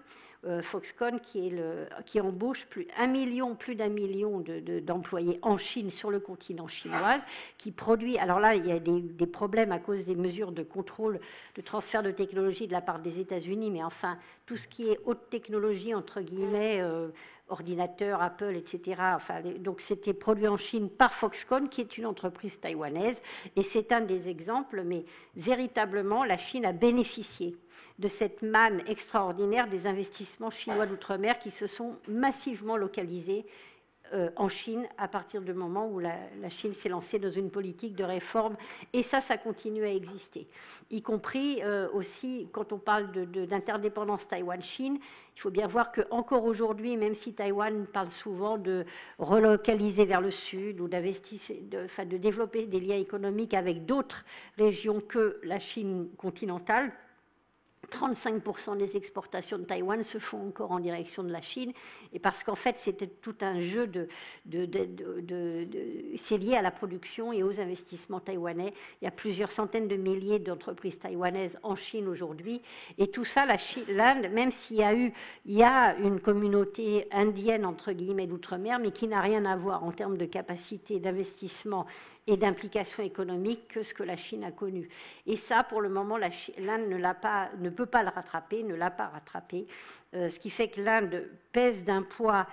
Foxconn qui embauche plus d'un million d'employés en Chine, sur le continent chinois, qui produit... Alors là, il y a des problèmes à cause des mesures de contrôle, de transfert de technologie de la part des États-Unis, mais enfin, tout ce qui est haute technologie, entre guillemets, ordinateurs, Apple, etc. Enfin, donc c'était produit en Chine par Foxconn, qui est une entreprise taïwanaise, et c'est un des exemples, mais véritablement, la Chine a bénéficié de cette manne extraordinaire des investissements chinois d'outre-mer qui se sont massivement localisés en Chine à partir du moment où la Chine s'est lancée dans une politique de réforme. Et ça continue à exister. Y compris aussi, quand on parle d'interdépendance Taïwan-Chine, il faut bien voir qu'encore aujourd'hui, même si Taïwan parle souvent de relocaliser vers le sud ou de développer des liens économiques avec d'autres régions que la Chine continentale, 35% des exportations de Taïwan se font encore en direction de la Chine, et parce qu'en fait c'était tout un jeu c'est lié à la production et aux investissements taïwanais. Il y a plusieurs centaines de milliers d'entreprises taïwanaises en Chine aujourd'hui, et tout ça, l'Inde, même s'il y a une communauté indienne entre guillemets d'outre-mer, mais qui n'a rien à voir en termes de capacité d'investissement et d'implication économique que ce que la Chine a connu. Et ça, pour le moment, l'Inde ne peut pas le rattraper, ne l'a pas rattrapé, ce qui fait que l'Inde pèse d'un poids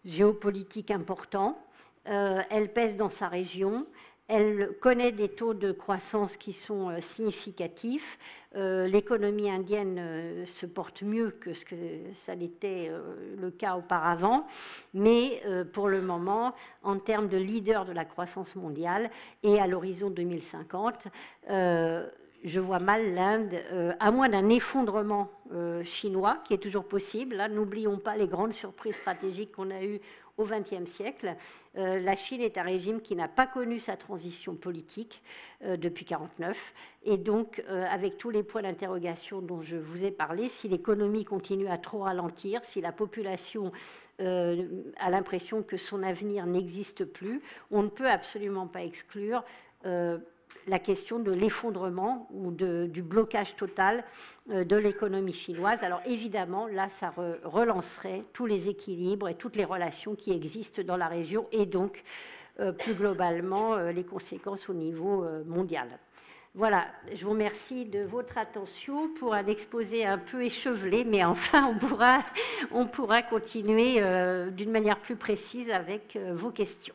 géopolitique important, elle pèse dans sa région, elle connaît des taux de croissance qui sont significatifs. L'économie indienne se porte mieux que ce que ça n'était le cas auparavant. Mais pour le moment, en termes de leader de la croissance mondiale et à l'horizon 2050, je vois mal l'Inde, à moins d'un effondrement chinois, qui est toujours possible. Là, n'oublions pas les grandes surprises stratégiques qu'on a eues au XXe siècle. La Chine est un régime qui n'a pas connu sa transition politique depuis 1949. Et donc, avec tous les points d'interrogation dont je vous ai parlé, si l'économie continue à trop ralentir, si la population a l'impression que son avenir n'existe plus, on ne peut absolument pas exclure la question de l'effondrement ou du blocage total de l'économie chinoise. Alors évidemment, là, ça relancerait tous les équilibres et toutes les relations qui existent dans la région et donc, plus globalement, les conséquences au niveau mondial. Voilà, je vous remercie de votre attention pour un exposé un peu échevelé, mais enfin, on pourra continuer d'une manière plus précise avec vos questions.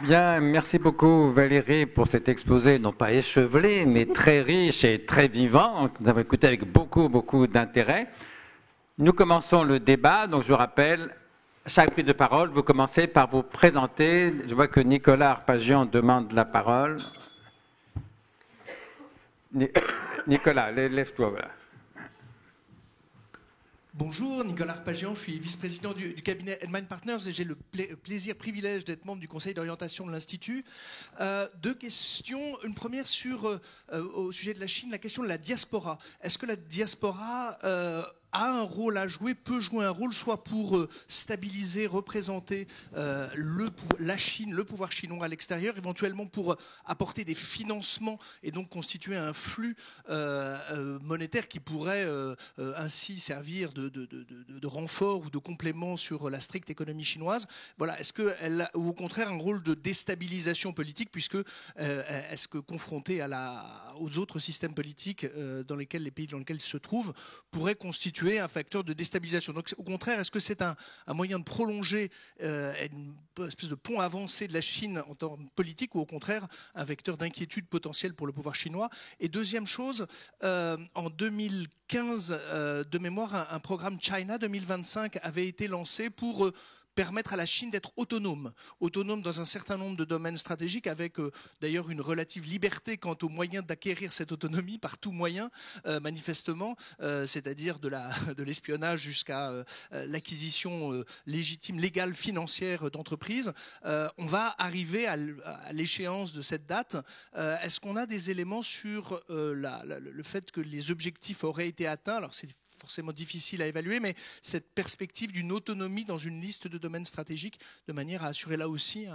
Bien, merci beaucoup Valérie pour cet exposé, non pas échevelé, mais très riche et très vivant. Nous avons écouté avec beaucoup d'intérêt. Nous commençons le débat, donc je vous rappelle, chaque prise de parole, vous commencez par vous présenter. Je vois que Nicolas Arpagian demande la parole. Nicolas, lève-toi, voilà.
Bonjour, Nicolas Arpagian, je suis vice-président du cabinet Edmine Partners et j'ai le privilège d'être membre du conseil d'orientation de l'Institut. Deux questions. Une première au sujet de la Chine, la question de la diaspora. Est-ce que la diaspora a un rôle à jouer, peut jouer un rôle, soit pour stabiliser, représenter la Chine, le pouvoir chinois à l'extérieur, éventuellement pour apporter des financements et donc constituer un flux monétaire qui pourrait ainsi servir de renfort ou de complément sur la stricte économie chinoise. Voilà, est-ce qu'elle a, ou au contraire, un rôle de déstabilisation politique, puisque est-ce que confrontée aux autres systèmes politiques dans lesquels les pays dans lesquels ils se trouvent pourrait constituer un facteur de déstabilisation. Donc, au contraire, est-ce que c'est un moyen de prolonger une espèce de pont avancé de la Chine en termes politiques, ou au contraire un vecteur d'inquiétude potentielle pour le pouvoir chinois? Et deuxième chose, en 2015, de mémoire, un programme China 2025 avait été lancé pour permettre à la Chine d'être autonome dans un certain nombre de domaines stratégiques, avec d'ailleurs une relative liberté quant aux moyens d'acquérir cette autonomie par tout moyen, manifestement, c'est-à-dire de l'espionnage jusqu'à l'acquisition légitime, légale, financière d'entreprises. On va arriver à l'échéance de cette date. Est-ce qu'on a des éléments sur le fait que les objectifs auraient été atteints? Alors c'est forcément difficile à évaluer, mais cette perspective d'une autonomie dans une liste de domaines stratégiques, de manière à assurer là aussi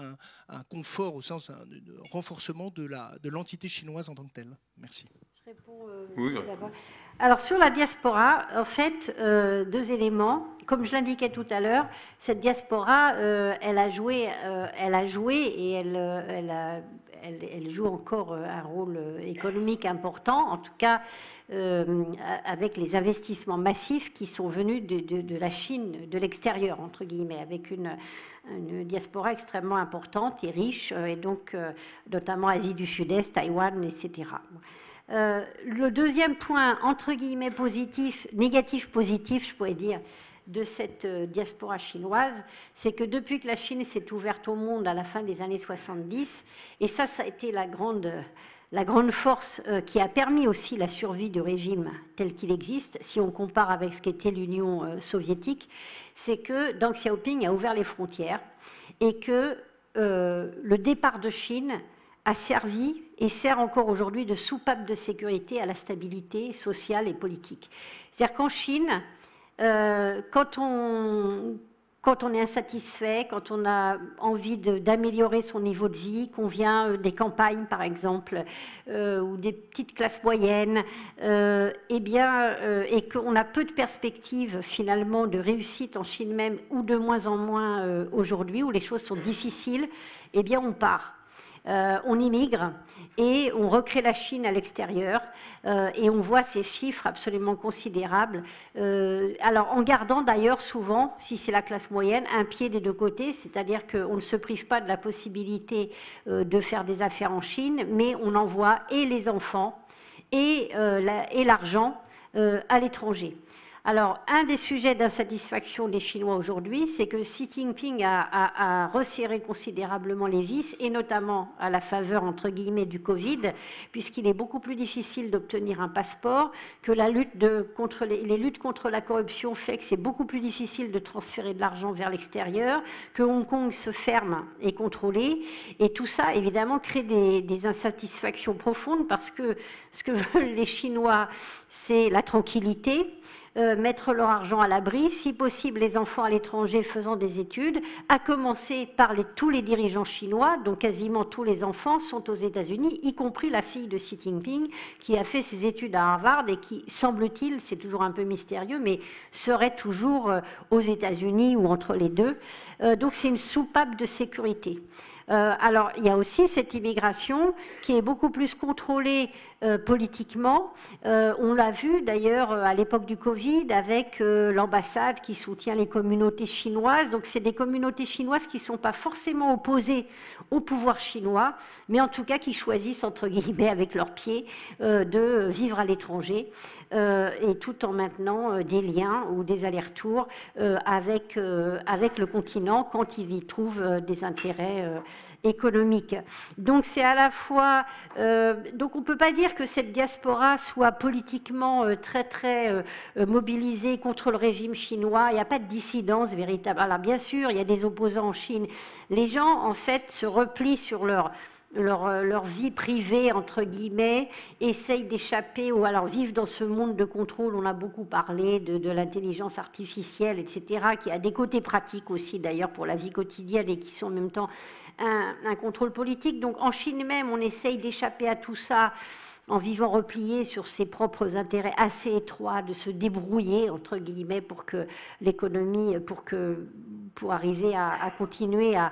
un confort au sens de renforcement de l'entité chinoise en tant que telle. Merci.
Je réponds oui. D'abord. Alors sur la diaspora, en fait, deux éléments. Comme je l'indiquais tout à l'heure, cette diaspora, elle a joué et elle joue encore un rôle économique important, en tout cas avec les investissements massifs qui sont venus de la Chine, de l'extérieur, entre guillemets, avec une diaspora extrêmement importante et riche, et donc notamment Asie du Sud-Est, Taïwan, etc. Le deuxième point, entre guillemets, négatif-positif, je pourrais dire, de cette diaspora chinoise, c'est que depuis que la Chine s'est ouverte au monde à la fin des années 70, et ça a été la grande force qui a permis aussi la survie du régime tel qu'il existe, si on compare avec ce qu'était l'Union soviétique, c'est que Deng Xiaoping a ouvert les frontières et que le départ de Chine a servi et sert encore aujourd'hui de soupape de sécurité à la stabilité sociale et politique. C'est-à-dire qu'en Chine, quand on est insatisfait, quand on a envie d'améliorer son niveau de vie, qu'on vient des campagnes par exemple, ou des petites classes moyennes, et qu'on a peu de perspectives finalement de réussite en Chine même, ou de moins en moins aujourd'hui, où les choses sont difficiles, eh bien on part. On immigre et on recrée la Chine à l'extérieur et on voit ces chiffres absolument considérables. Alors en gardant d'ailleurs souvent, si c'est la classe moyenne, un pied des deux côtés, c'est-à-dire qu'on ne se prive pas de la possibilité de faire des affaires en Chine, mais on envoie et les enfants et l'argent à l'étranger. Alors, un des sujets d'insatisfaction des Chinois aujourd'hui, c'est que Xi Jinping a resserré considérablement les vis, et notamment à la faveur, entre guillemets, du Covid, puisqu'il est beaucoup plus difficile d'obtenir un passeport, que les luttes contre la corruption fait que c'est beaucoup plus difficile de transférer de l'argent vers l'extérieur, que Hong Kong se ferme et contrôlé, et tout ça, évidemment, crée des insatisfactions profondes, parce que ce que veulent les Chinois, c'est la tranquillité, mettre leur argent à l'abri, si possible les enfants à l'étranger faisant des études, à commencer par tous les dirigeants chinois, donc quasiment tous les enfants sont aux États-Unis, y compris la fille de Xi Jinping qui a fait ses études à Harvard et qui, semble-t-il, c'est toujours un peu mystérieux, mais serait toujours aux États-Unis ou entre les deux. Donc c'est une soupape de sécurité. Alors, il y a aussi cette immigration qui est beaucoup plus contrôlée politiquement. On l'a vu d'ailleurs à l'époque du Covid avec l'ambassade qui soutient les communautés chinoises. Donc, c'est des communautés chinoises qui ne sont pas forcément opposées au pouvoir chinois, mais en tout cas qui choisissent, entre guillemets, avec leurs pieds, de vivre à l'étranger et tout en maintenant des liens ou des allers-retours avec le continent quand ils y trouvent des intérêts économiques. Donc c'est à la fois... donc on ne peut pas dire que cette diaspora soit politiquement très mobilisée contre le régime chinois. Il n'y a pas de dissidence véritable. Alors bien sûr, il y a des opposants en Chine. Les gens, en fait, se replient sur leur vie privée, entre guillemets, essayent d'échapper ou alors vivent dans ce monde de contrôle. On a beaucoup parlé de l'intelligence artificielle, etc., qui a des côtés pratiques aussi, d'ailleurs, pour la vie quotidienne et qui sont en même temps un contrôle politique. Donc en Chine même, on essaye d'échapper à tout ça en vivant replié sur ses propres intérêts assez étroits, de se débrouiller, entre guillemets, pour que l'économie, pour arriver à continuer à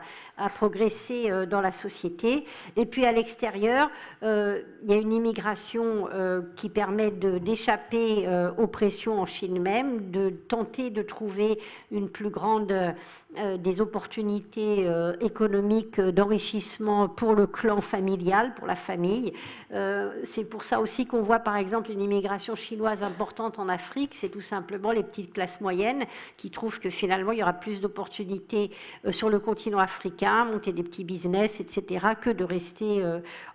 progresser dans la société. Et puis à l'extérieur, il y a une immigration qui permet d'échapper aux pressions en Chine même, de tenter de trouver une plus grande des opportunités économiques d'enrichissement pour le clan familial, pour la famille. C'est pour ça aussi qu'on voit par exemple une immigration chinoise importante en Afrique. C'est tout simplement les petites classes moyennes qui trouvent que finalement il y aura plus d'opportunités sur le continent africain, monter des petits business, etc., que de rester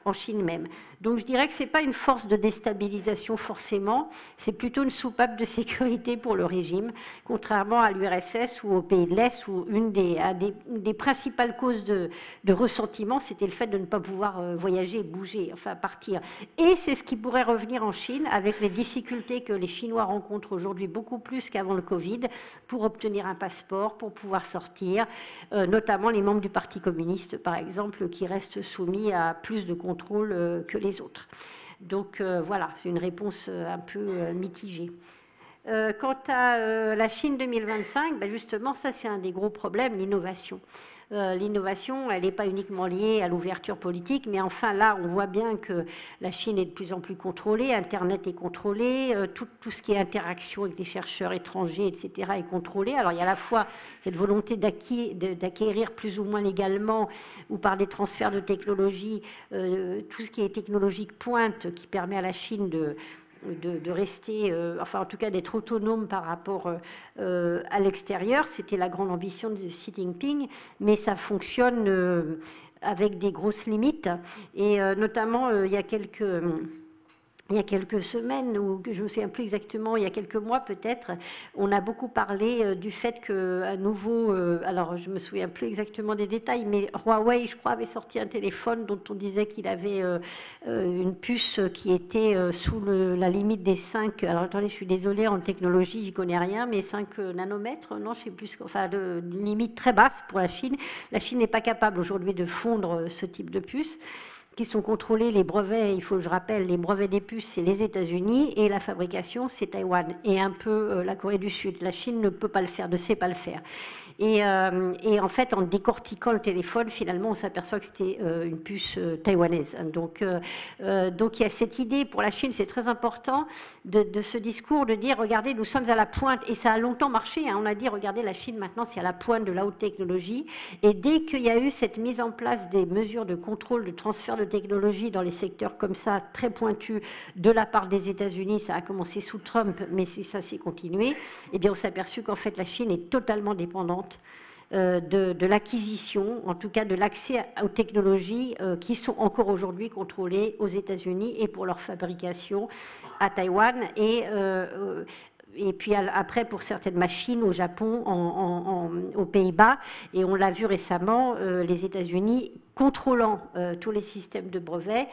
en Chine même. Donc je dirais que ce n'est pas une force de déstabilisation forcément, c'est plutôt une soupape de sécurité pour le régime, contrairement à l'URSS ou aux pays de l'Est où une des principales causes de ressentiment, c'était le fait de ne pas pouvoir voyager, bouger, enfin partir. Et c'est ce qui pourrait revenir en Chine avec les difficultés que les Chinois rencontrent aujourd'hui beaucoup plus qu'avant le Covid pour obtenir un passeport, pour pouvoir sortir, notamment les membres du Parti communiste par exemple qui restent soumis à plus de contrôle que les autres. Donc voilà, c'est une réponse un peu mitigée. Quant à la Chine 2025, ben justement, ça c'est un des gros problèmes, l'innovation. L'innovation, elle n'est pas uniquement liée à l'ouverture politique, mais enfin là, on voit bien que la Chine est de plus en plus contrôlée, Internet est contrôlé, tout ce qui est interaction avec des chercheurs étrangers, etc. est contrôlé. Alors il y a à la fois cette volonté d'acquérir plus ou moins légalement ou par des transferts de technologie, tout ce qui est technologique pointe qui permet à la Chine de rester, enfin en tout cas d'être autonome par rapport à l'extérieur. C'était la grande ambition de Xi Jinping, mais ça fonctionne avec des grosses limites. Et notamment, il y a quelques semaines, ou je ne me souviens plus exactement, il y a quelques mois peut-être, on a beaucoup parlé du fait qu'à nouveau, alors je ne me souviens plus exactement des détails, mais Huawei, je crois, avait sorti un téléphone dont on disait qu'il avait une puce qui était sous la limite des 5, alors attendez, je suis désolée, en technologie, j'y connais rien, mais 5 nanomètres, non, je sais plus, enfin, une limite très basse pour la Chine. La Chine n'est pas capable aujourd'hui de fondre ce type de puce, qui sont contrôlés, les brevets, il faut que je rappelle, les brevets des puces, c'est les États-Unis et la fabrication, c'est Taïwan et un peu la Corée du Sud. La Chine ne peut pas le faire, ne sait pas le faire. Et en fait, en décortiquant le téléphone, finalement, on s'aperçoit que c'était une puce taïwanaise. Donc il y a cette idée, pour la Chine, c'est très important, de ce discours de dire, regardez, nous sommes à la pointe, et ça a longtemps marché, hein, on a dit, regardez, la Chine, maintenant, c'est à la pointe de la haute technologie. Et dès qu'il y a eu cette mise en place des mesures de contrôle, de transfert de technologie dans les secteurs comme ça, très pointus, de la part des États-Unis, ça a commencé sous Trump, mais ça s'est continué, eh bien, on s'est aperçu qu'en fait, la Chine est totalement dépendante de l'acquisition, en tout cas de l'accès aux technologies qui sont encore aujourd'hui contrôlées aux États-Unis et pour leur fabrication à Taïwan. Et et puis après pour certaines machines au Japon, aux Pays-Bas, et on l'a vu récemment, les États-Unis contrôlant tous les systèmes de brevets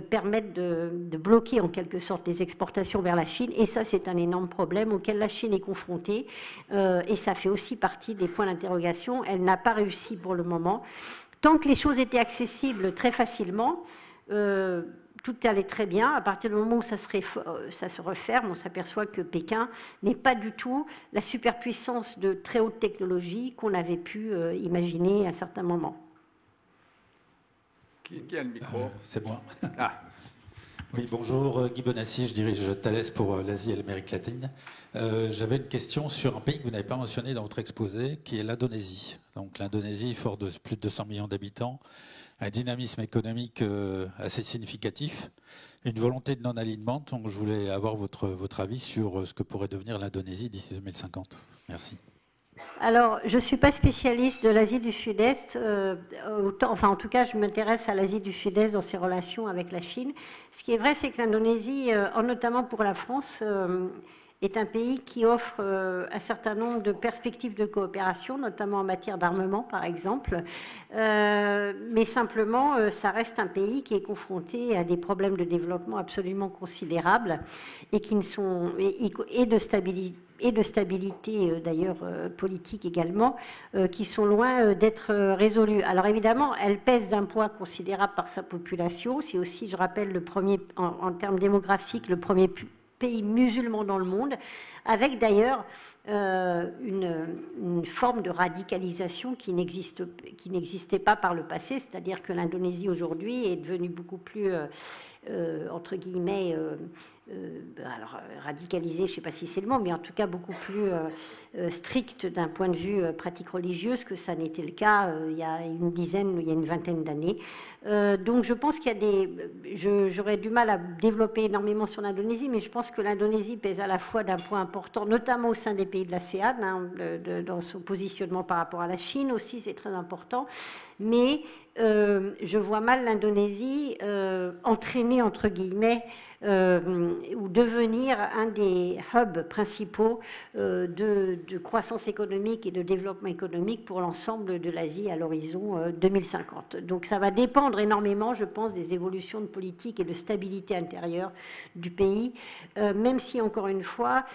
permettent de bloquer en quelque sorte les exportations vers la Chine, et ça c'est un énorme problème auquel la Chine est confrontée, et ça fait aussi partie des points d'interrogation. Elle n'a pas réussi pour le moment. Tant que les choses étaient accessibles très facilement, tout allait très bien. À partir du moment où ça se referme, on s'aperçoit que Pékin n'est pas du tout la superpuissance de très haute technologie qu'on avait pu imaginer à certains moments.
Qui a le micro?
C'est moi.
Ah.
Oui, bonjour, Guy Bonassi, je dirige Thales pour l'Asie et l'Amérique latine. J'avais une question sur un pays que vous n'avez pas mentionné dans votre exposé, qui est l'Indonésie. Donc l'Indonésie, fort de plus de 200 millions d'habitants, un dynamisme économique assez significatif, une volonté de non-alignement. Donc je voulais avoir votre avis sur ce que pourrait devenir l'Indonésie d'ici 2050. Merci.
Alors, je ne suis pas spécialiste de l'Asie du Sud-Est, en tout cas, je m'intéresse à l'Asie du Sud-Est dans ses relations avec la Chine. Ce qui est vrai, c'est que l'Indonésie, notamment pour la France, est un pays qui offre un certain nombre de perspectives de coopération, notamment en matière d'armement, par exemple. Mais simplement, ça reste un pays qui est confronté à des problèmes de développement absolument considérables et qui ne sont et de stabilité d'ailleurs politique également, qui sont loin d'être résolus. Alors évidemment, elle pèse d'un poids considérable par sa population. C'est aussi, je rappelle, le premier, en termes démographiques, le premier pays musulman dans le monde, avec d'ailleurs une forme de radicalisation qui n'existait pas par le passé, c'est-à-dire que l'Indonésie aujourd'hui est devenue beaucoup plus, entre guillemets, alors radicalisée, je ne sais pas si c'est le mot, mais en tout cas beaucoup plus stricte d'un point de vue pratique religieuse que ça n'était le cas il y a une vingtaine d'années. Donc je pense qu'il y a j'aurais du mal à développer énormément sur l'Indonésie, mais je pense que l'Indonésie pèse à la fois d'un point important, notamment au sein des pays de l'ASEAN, dans son positionnement par rapport à la Chine aussi, c'est très important, mais je vois mal l'Indonésie entraîner, entre guillemets, ou devenir un des hubs principaux de croissance économique et de développement économique pour l'ensemble de l'Asie à l'horizon 2050. Donc ça va dépendre énormément, je pense, des évolutions de politique et de stabilité intérieure du pays, même si, encore une fois,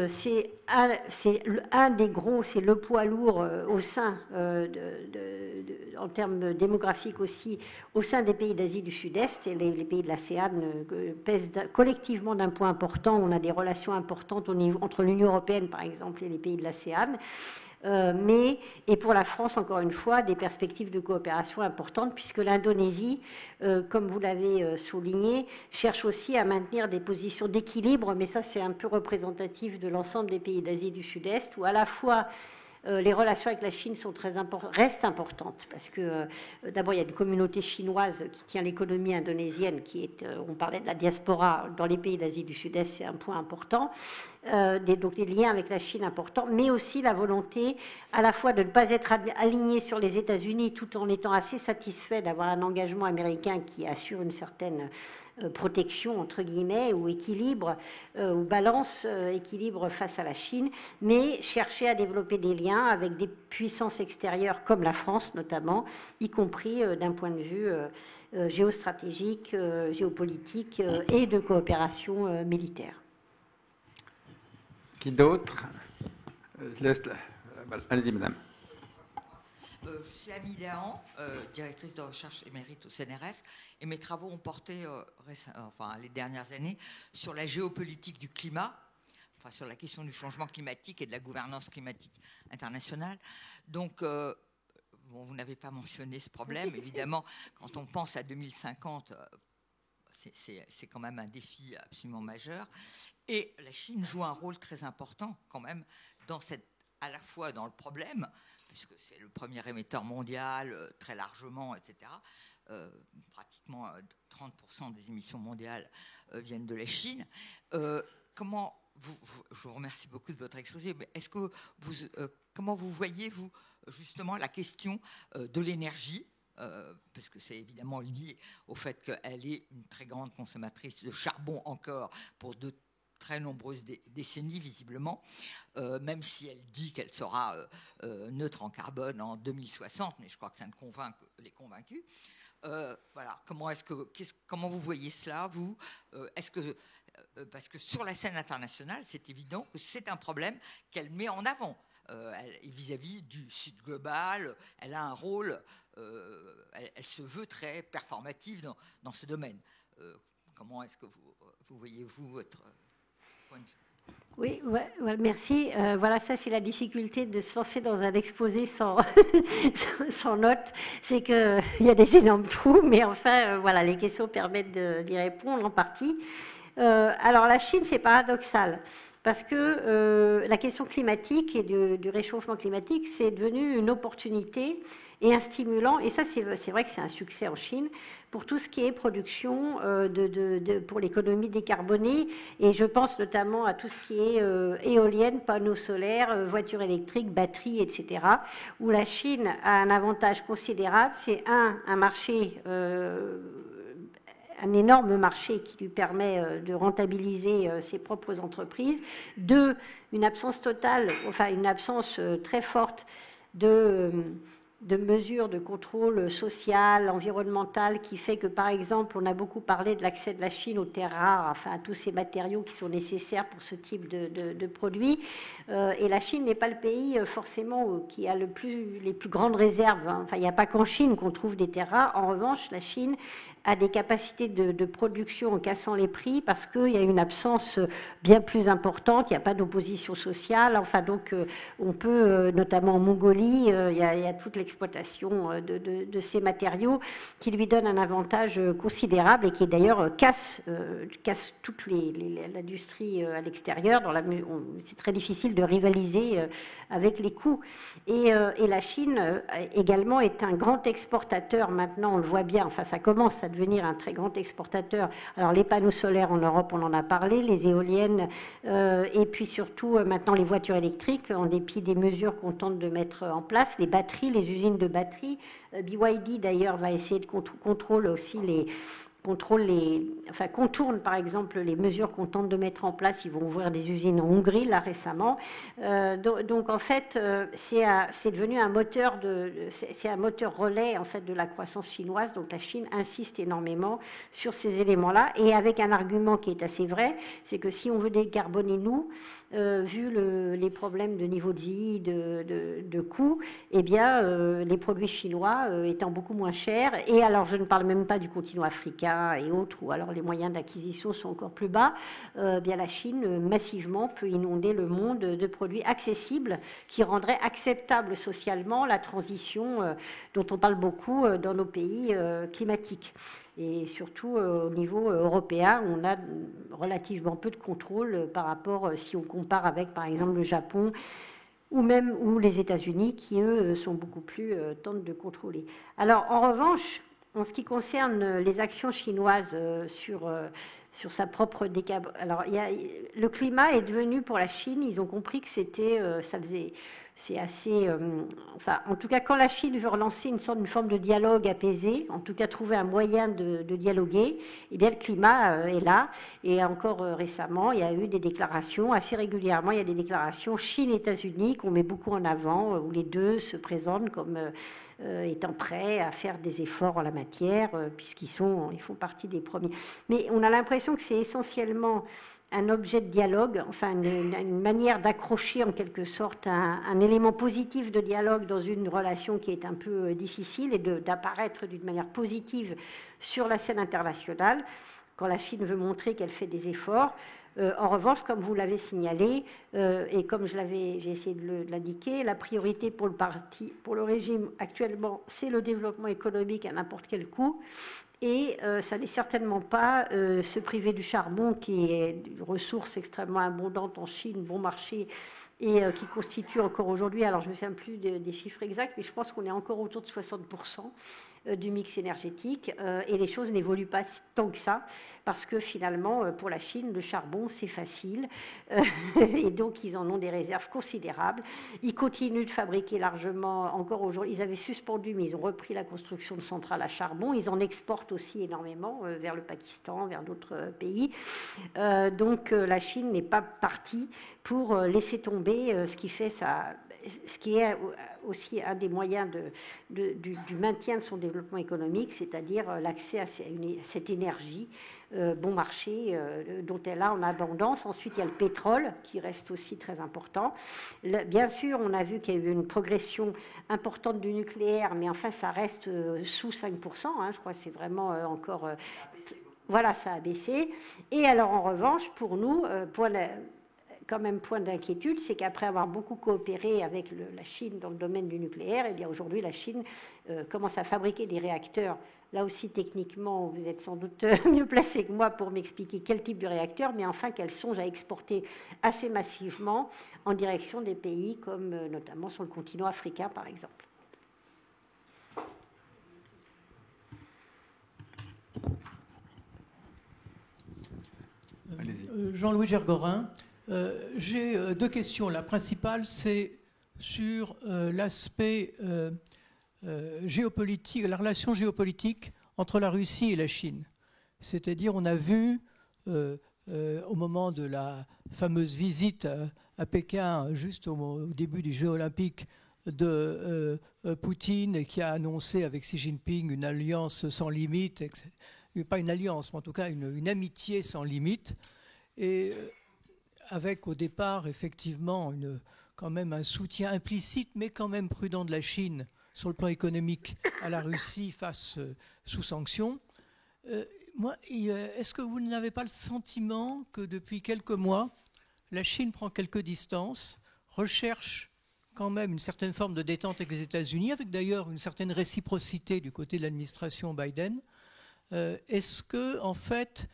c'est un des gros, c'est le poids lourd au sein, en termes démographiques aussi, au sein des pays d'Asie du Sud-Est, et les pays de l'ASEAN pèsent collectivement d'un poids important. On a des relations importantes entre l'Union européenne, par exemple, et les pays de l'ASEAN. Et pour la France, encore une fois, des perspectives de coopération importantes, puisque l'Indonésie, comme vous l'avez souligné, cherche aussi à maintenir des positions d'équilibre, mais ça c'est un peu représentatif de l'ensemble des pays d'Asie du Sud-Est, où à la fois les relations avec la Chine restent importantes, parce que d'abord il y a une communauté chinoise qui tient l'économie indonésienne, on parlait de la diaspora dans les pays d'Asie du Sud-Est, c'est un point important, donc des liens avec la Chine importants, mais aussi la volonté à la fois de ne pas être aligné sur les États-Unis tout en étant assez satisfait d'avoir un engagement américain qui assure une certaine protection, entre guillemets, ou équilibre, ou balance, équilibre face à la Chine, mais chercher à développer des liens avec des puissances extérieures comme la France notamment, y compris d'un point de vue géostratégique, géopolitique et de coopération militaire.
Qui d'autre? Allez-y, madame.
Je suis Amie Léan, directrice de recherche émérite au CNRS, et mes travaux ont porté, les dernières années, sur la géopolitique du climat, sur la question du changement climatique et de la gouvernance climatique internationale. Donc, vous n'avez pas mentionné ce problème. Évidemment, quand on pense à 2050, c'est quand même un défi absolument majeur. Et la Chine joue un rôle très important, quand même, à la fois dans le problème, puisque c'est le premier émetteur mondial, très largement, etc. Pratiquement 30% des émissions mondiales viennent de la Chine. Je vous remercie beaucoup de votre exposé, mais comment vous voyez, vous, justement, la question de l'énergie, parce que c'est évidemment lié au fait qu'elle est une très grande consommatrice de charbon encore pour de très nombreuses décennies, visiblement, même si elle dit qu'elle sera neutre en carbone en 2060, mais je crois que ça ne convainc que les convaincus. Voilà. Comment vous voyez cela, vous? Parce que sur la scène internationale, c'est évident que c'est un problème qu'elle met en avant. Vis-à-vis du Sud global, elle a un rôle, elle se veut très performative dans ce domaine. Comment est-ce que vous voyez-vous votre point de vue?
Oui, ouais, merci. Voilà, ça c'est la difficulté de se lancer dans un exposé sans, sans notes. C'est qu'il y a des énormes trous, mais enfin, voilà, les questions permettent d'y répondre en partie. Alors la Chine, c'est paradoxal. Parce que la question climatique et du réchauffement climatique, c'est devenu une opportunité et un stimulant. Et ça, c'est vrai que c'est un succès en Chine pour tout ce qui est production pour l'économie décarbonée. Et je pense notamment à tout ce qui est éoliennes, panneaux solaires, voitures électriques, batteries, etc. Où la Chine a un avantage considérable. C'est un marché... un énorme marché qui lui permet de rentabiliser ses propres entreprises. 2, une absence totale, enfin une absence très forte de mesures de contrôle social, environnemental, qui fait que, par exemple, on a beaucoup parlé de l'accès de la Chine aux terres rares, enfin à tous ces matériaux qui sont nécessaires pour ce type de produits. Et la Chine n'est pas le pays forcément qui a les plus grandes réserves. Enfin, il n'y a pas qu'en Chine qu'on trouve des terres rares. En revanche, la Chine a des capacités de production en cassant les prix parce qu'il y a une absence bien plus importante, il n'y a pas d'opposition sociale. Enfin, donc, on peut, notamment en Mongolie, il y a toute l'exploitation de ces matériaux qui lui donne un avantage considérable et qui d'ailleurs casse toute l'industrie à l'extérieur. C'est très difficile de rivaliser avec les coûts. Et la Chine également est un grand exportateur maintenant, on le voit bien, enfin ça commence à devenir un très grand exportateur. Alors les panneaux solaires en Europe, on en a parlé, les éoliennes, et puis surtout maintenant les voitures électriques, en dépit des mesures qu'on tente de mettre en place, les batteries, les usines de batteries. BYD d'ailleurs va essayer de contrôler aussi contourne par exemple les mesures qu'on tente de mettre en place. Ils vont ouvrir des usines en Hongrie là récemment. Donc en fait, c'est devenu un moteur c'est un moteur relais en fait de la croissance chinoise. Donc la Chine insiste énormément sur ces éléments-là et avec un argument qui est assez vrai, c'est que si on veut décarboner vu les problèmes de niveau de vie, de coûts, eh bien les produits chinois étant beaucoup moins chers. Et alors je ne parle même pas du continent africain et autres, où alors les moyens d'acquisition sont encore plus bas, bien la Chine massivement peut inonder le monde de produits accessibles qui rendraient acceptable socialement la transition dont on parle beaucoup dans nos pays climatiques. Et surtout au niveau européen, on a relativement peu de contrôle par rapport, si on compare avec par exemple le Japon ou les États-Unis qui eux sont beaucoup plus tentent de contrôler. Alors en revanche, en ce qui concerne les actions chinoises sur sa propre décarbonation, alors le climat est devenu pour la Chine, ils ont compris que c'est assez... enfin, en tout cas, quand la Chine veut relancer une forme de dialogue apaisé, en tout cas trouver un moyen de dialoguer, eh bien le climat est là. Et encore récemment, il y a eu des déclarations, assez régulièrement, il y a des déclarations Chine-États-Unis qu'on met beaucoup en avant, où les deux se présentent comme étant prêts à faire des efforts en la matière, puisqu'ils font partie des premiers. Mais on a l'impression que c'est essentiellement un objet de dialogue, enfin une manière d'accrocher en quelque sorte un élément positif de dialogue dans une relation qui est un peu difficile et d'apparaître d'une manière positive sur la scène internationale quand la Chine veut montrer qu'elle fait des efforts. En revanche, comme vous l'avez signalé, et comme j'ai essayé de l'indiquer, la priorité pour le régime actuellement, c'est le développement économique à n'importe quel coût. Et ça n'est certainement pas se priver du charbon, qui est une ressource extrêmement abondante en Chine, bon marché, et qui constitue encore aujourd'hui, alors je ne me souviens plus des chiffres exacts, mais je pense qu'on est encore autour de 60%. du mix énergétique, et les choses n'évoluent pas tant que ça, parce que finalement, pour la Chine, le charbon, c'est facile, et donc ils en ont des réserves considérables. Ils continuent de fabriquer largement, encore aujourd'hui, ils avaient suspendu, mais ils ont repris la construction de centrales à charbon, ils en exportent aussi énormément vers le Pakistan, vers d'autres pays. Donc la Chine n'est pas partie pour laisser tomber ce qui fait ce qui est aussi un des moyens du maintien de son développement économique, c'est-à-dire l'accès à cette énergie bon marché dont elle a en abondance. Ensuite, il y a le pétrole qui reste aussi très important. Bien sûr, on a vu qu'il y a eu une progression importante du nucléaire, mais enfin, ça reste sous 5%. Je crois que c'est vraiment encore... voilà, ça a baissé. Et alors, en revanche, pour nous, quand même point d'inquiétude, c'est qu'après avoir beaucoup coopéré avec la Chine dans le domaine du nucléaire, eh bien aujourd'hui la Chine commence à fabriquer des réacteurs. Là aussi, techniquement, vous êtes sans doute mieux placé que moi pour m'expliquer quel type de réacteur, mais enfin qu'elle songe à exporter assez massivement en direction des pays comme notamment sur le continent africain, par exemple.
Jean-Louis Gergorin. J'ai deux questions. La principale, c'est sur l'aspect géopolitique, la relation géopolitique entre la Russie et la Chine. C'est-à-dire, on a vu au moment de la fameuse visite à Pékin, juste au début des Jeux Olympiques, de Poutine, qui a annoncé avec Xi Jinping une alliance sans limite, pas une alliance, mais en tout cas une amitié sans limite. Et avec au départ, effectivement, quand même un soutien implicite, mais quand même prudent de la Chine sur le plan économique à la Russie face sous sanctions. Est-ce que vous n'avez pas le sentiment que depuis quelques mois, la Chine prend quelques distances, recherche quand même une certaine forme de détente avec les États-Unis, avec d'ailleurs une certaine réciprocité du côté de l'administration Biden? Est-ce que, en fait,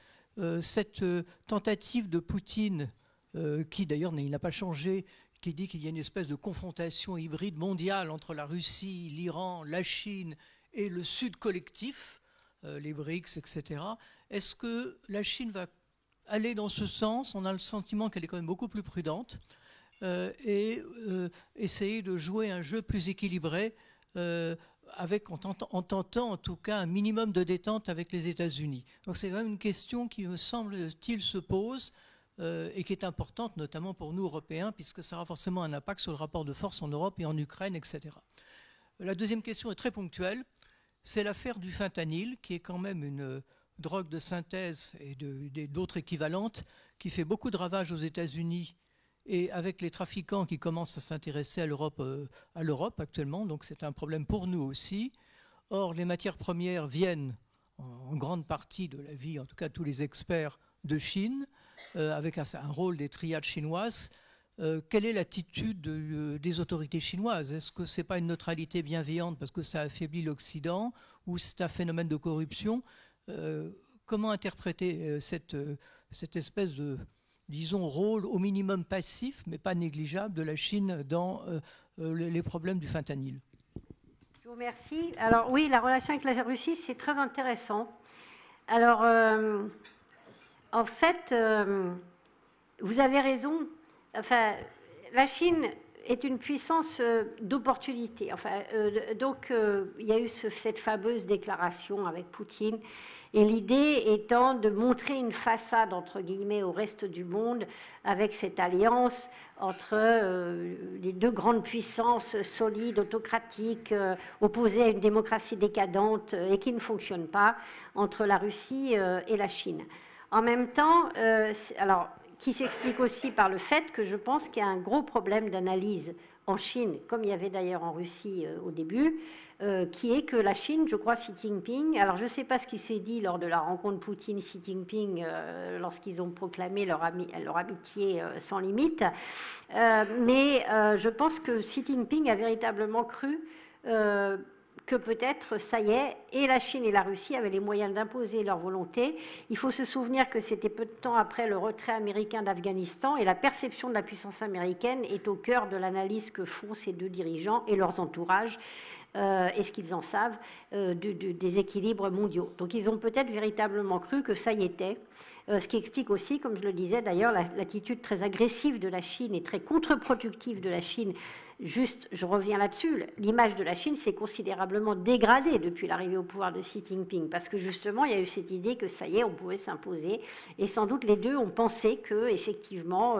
cette tentative de Poutine, qui d'ailleurs il n'a pas changé, qui dit qu'il y a une espèce de confrontation hybride mondiale entre la Russie, l'Iran, la Chine et le Sud collectif, les BRICS, etc. Est-ce que la Chine va aller dans ce sens? On a le sentiment qu'elle est quand même beaucoup plus prudente et essayer de jouer un jeu plus équilibré en tentant en tout cas un minimum de détente avec les États-Unis. Donc c'est quand même une question qui, me semble-t-il, se pose et qui est importante notamment pour nous Européens, puisque ça aura forcément un impact sur le rapport de force en Europe et en Ukraine, etc. La deuxième question est très ponctuelle. C'est l'affaire du fentanyl, qui est quand même une drogue de synthèse et d'autres équivalentes, qui fait beaucoup de ravages aux États-Unis et avec les trafiquants qui commencent à s'intéresser à l'Europe actuellement, donc c'est un problème pour nous aussi. Or, les matières premières viennent en grande partie de la vie, en tout cas tous les experts, de Chine, avec un rôle des triades chinoises. Quelle est l'attitude des autorités chinoises? Est-ce que ce n'est pas une neutralité bienveillante parce que ça affaiblit l'Occident, ou c'est un phénomène de corruption? Comment interpréter cette espèce de, disons, rôle au minimum passif, mais pas négligeable, de la Chine dans les problèmes du fentanyl?
Je vous remercie. Alors oui, la relation avec la Russie, c'est très intéressant. Alors, en fait, vous avez raison. Enfin, la Chine est une puissance d'opportunité. Enfin, donc, il y a eu cette fameuse déclaration avec Poutine, et l'idée étant de montrer une façade, entre guillemets, au reste du monde, avec cette alliance entre les deux grandes puissances solides, autocratiques, opposées à une démocratie décadente et qui ne fonctionne pas, entre la Russie et la Chine. En même temps, alors, qui s'explique aussi par le fait que je pense qu'il y a un gros problème d'analyse en Chine, comme il y avait d'ailleurs en Russie au début, qui est que la Chine, je crois, Xi Jinping, alors je ne sais pas ce qui s'est dit lors de la rencontre Poutine-Xi Jinping lorsqu'ils ont proclamé leur amitié sans limite, mais je pense que Xi Jinping a véritablement cru que peut-être, ça y est, et la Chine et la Russie avaient les moyens d'imposer leur volonté. Il faut se souvenir que c'était peu de temps après le retrait américain d'Afghanistan, et la perception de la puissance américaine est au cœur de l'analyse que font ces deux dirigeants et leurs entourages et ce qu'ils en savent des équilibres mondiaux. Donc ils ont peut-être véritablement cru que ça y était. Ce qui explique aussi, comme je le disais d'ailleurs, l'attitude très agressive de la Chine et très contre-productive de la Chine. Juste, je reviens là-dessus, l'image de la Chine s'est considérablement dégradée depuis l'arrivée au pouvoir de Xi Jinping, parce que justement, il y a eu cette idée que ça y est, on pouvait s'imposer, et sans doute les deux ont pensé que, effectivement,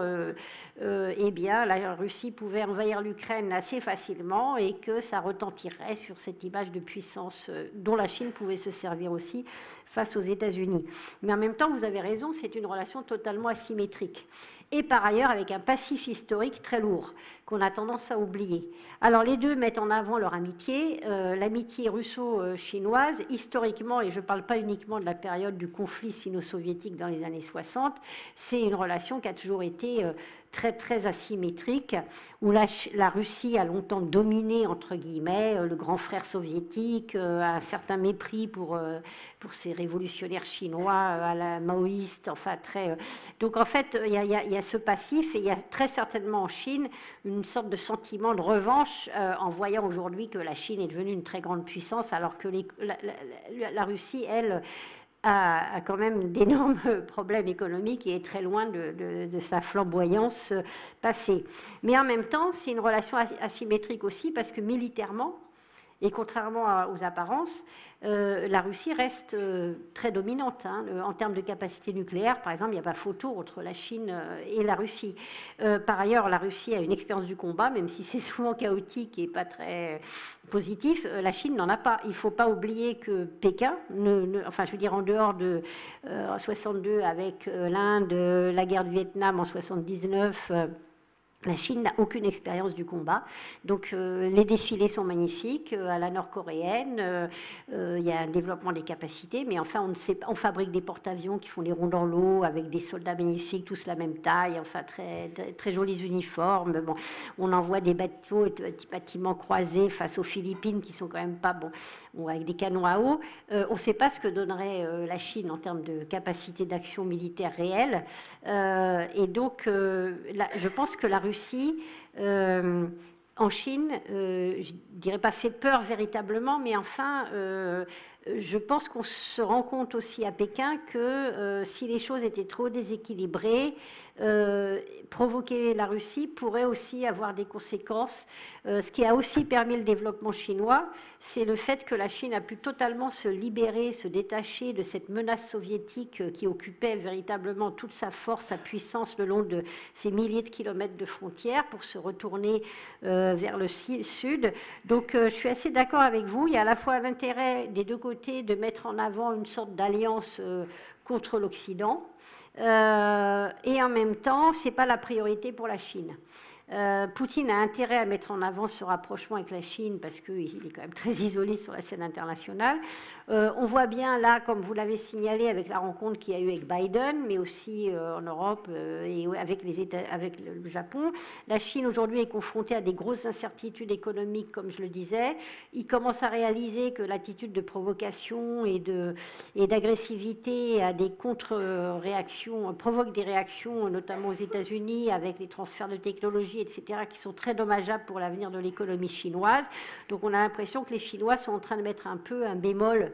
eh bien, la Russie pouvait envahir l'Ukraine assez facilement et que ça retentirait sur cette image de puissance dont la Chine pouvait se servir aussi face aux États-Unis. Mais en même temps, vous avez raison, c'est une relation totalement asymétrique. Et par ailleurs avec un passif historique très lourd, qu'on a tendance à oublier. Alors les deux mettent en avant leur amitié, l'amitié russo-chinoise, historiquement, et je ne parle pas uniquement de la période du conflit sino-soviétique dans les années 60, c'est une relation qui a toujours été très, très asymétrique, où la Russie a longtemps dominé, entre guillemets, le grand frère soviétique, un certain mépris pour ces révolutionnaires chinois à la maoïste, enfin très... Donc en fait, il y a ce passif, et il y a très certainement en Chine une sorte de sentiment de revanche en voyant aujourd'hui que la Chine est devenue une très grande puissance, alors que la Russie, elle, a quand même d'énormes problèmes économiques et est très loin de sa flamboyance passée. Mais en même temps, c'est une relation asymétrique aussi parce que militairement, et contrairement aux apparences, la Russie reste très dominante. En termes de capacité nucléaire, par exemple, il n'y a pas photo entre la Chine et la Russie. Par ailleurs, la Russie a une expérience du combat, même si c'est souvent chaotique et pas très positif. La Chine n'en a pas. Il ne faut pas oublier que Pékin, enfin, je veux dire, en dehors de 62 avec l'Inde, la guerre du Vietnam en 79... La Chine n'a aucune expérience du combat, donc les défilés sont magnifiques à la nord-coréenne. Il y a un développement des capacités, mais enfin on fabrique des porte-avions qui font des ronds dans l'eau avec des soldats magnifiques, tous la même taille, enfin très, très jolis uniformes. Bon, on envoie des bâtiments croisés face aux Philippines qui sont quand même pas bon avec des canons à eau. On ne sait pas ce que donnerait la Chine en termes de capacité d'action militaire réelle, et donc je pense que la Russie en Chine, je ne dirais pas fait peur véritablement, mais enfin, je pense qu'on se rend compte aussi à Pékin que si les choses étaient trop déséquilibrées, provoquer la Russie pourrait aussi avoir des conséquences. Ce qui a aussi permis le développement chinois, c'est le fait que la Chine a pu totalement se libérer, se détacher de cette menace soviétique qui occupait véritablement toute sa force, sa puissance le long de ces milliers de kilomètres de frontières pour se retourner vers le sud. Donc je suis assez d'accord avec vous. Il y a à la fois l'intérêt des deux côtés de mettre en avant une sorte d'alliance contre l'Occident, et en même temps, ce n'est pas la priorité pour la Chine. Poutine a intérêt à mettre en avant ce rapprochement avec la Chine parce qu'il est quand même très isolé sur la scène internationale. On voit bien là, comme vous l'avez signalé, avec la rencontre qu'il y a eu avec Biden, mais aussi en Europe et avec le Japon. La Chine aujourd'hui est confrontée à des grosses incertitudes économiques, comme je le disais. Il commence à réaliser que l'attitude de provocation et d'agressivité a des contre-réactions, provoque des réactions, notamment aux États-Unis, avec les transferts de technologie, etc., qui sont très dommageables pour l'avenir de l'économie chinoise. Donc on a l'impression que les Chinois sont en train de mettre un peu un bémol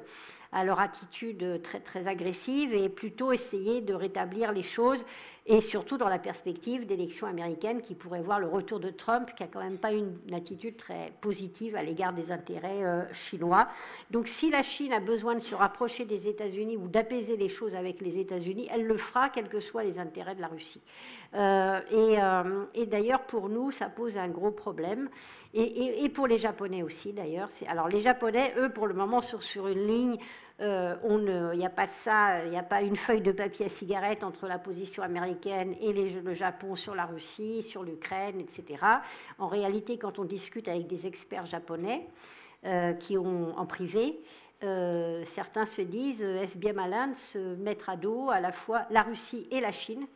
à leur attitude très, très agressive et plutôt essayer de rétablir les choses, et surtout dans la perspective d'élections américaines qui pourraient voir le retour de Trump, qui n'a quand même pas une attitude très positive à l'égard des intérêts chinois. Donc si la Chine a besoin de se rapprocher des États-Unis ou d'apaiser les choses avec les États-Unis, elle le fera, quels que soient les intérêts de la Russie. Et d'ailleurs, pour nous, ça pose un gros problème. Et pour les Japonais aussi, d'ailleurs. Alors les Japonais, eux, pour le moment, sont sur une ligne... Il n'y a pas ça, il n'y a pas une feuille de papier à cigarette entre la position américaine et le Japon sur la Russie, sur l'Ukraine, etc. En réalité, quand on discute avec des experts japonais qui ont en privé, certains se disent est-ce bien malin de se mettre à dos à la fois la Russie et la Chine,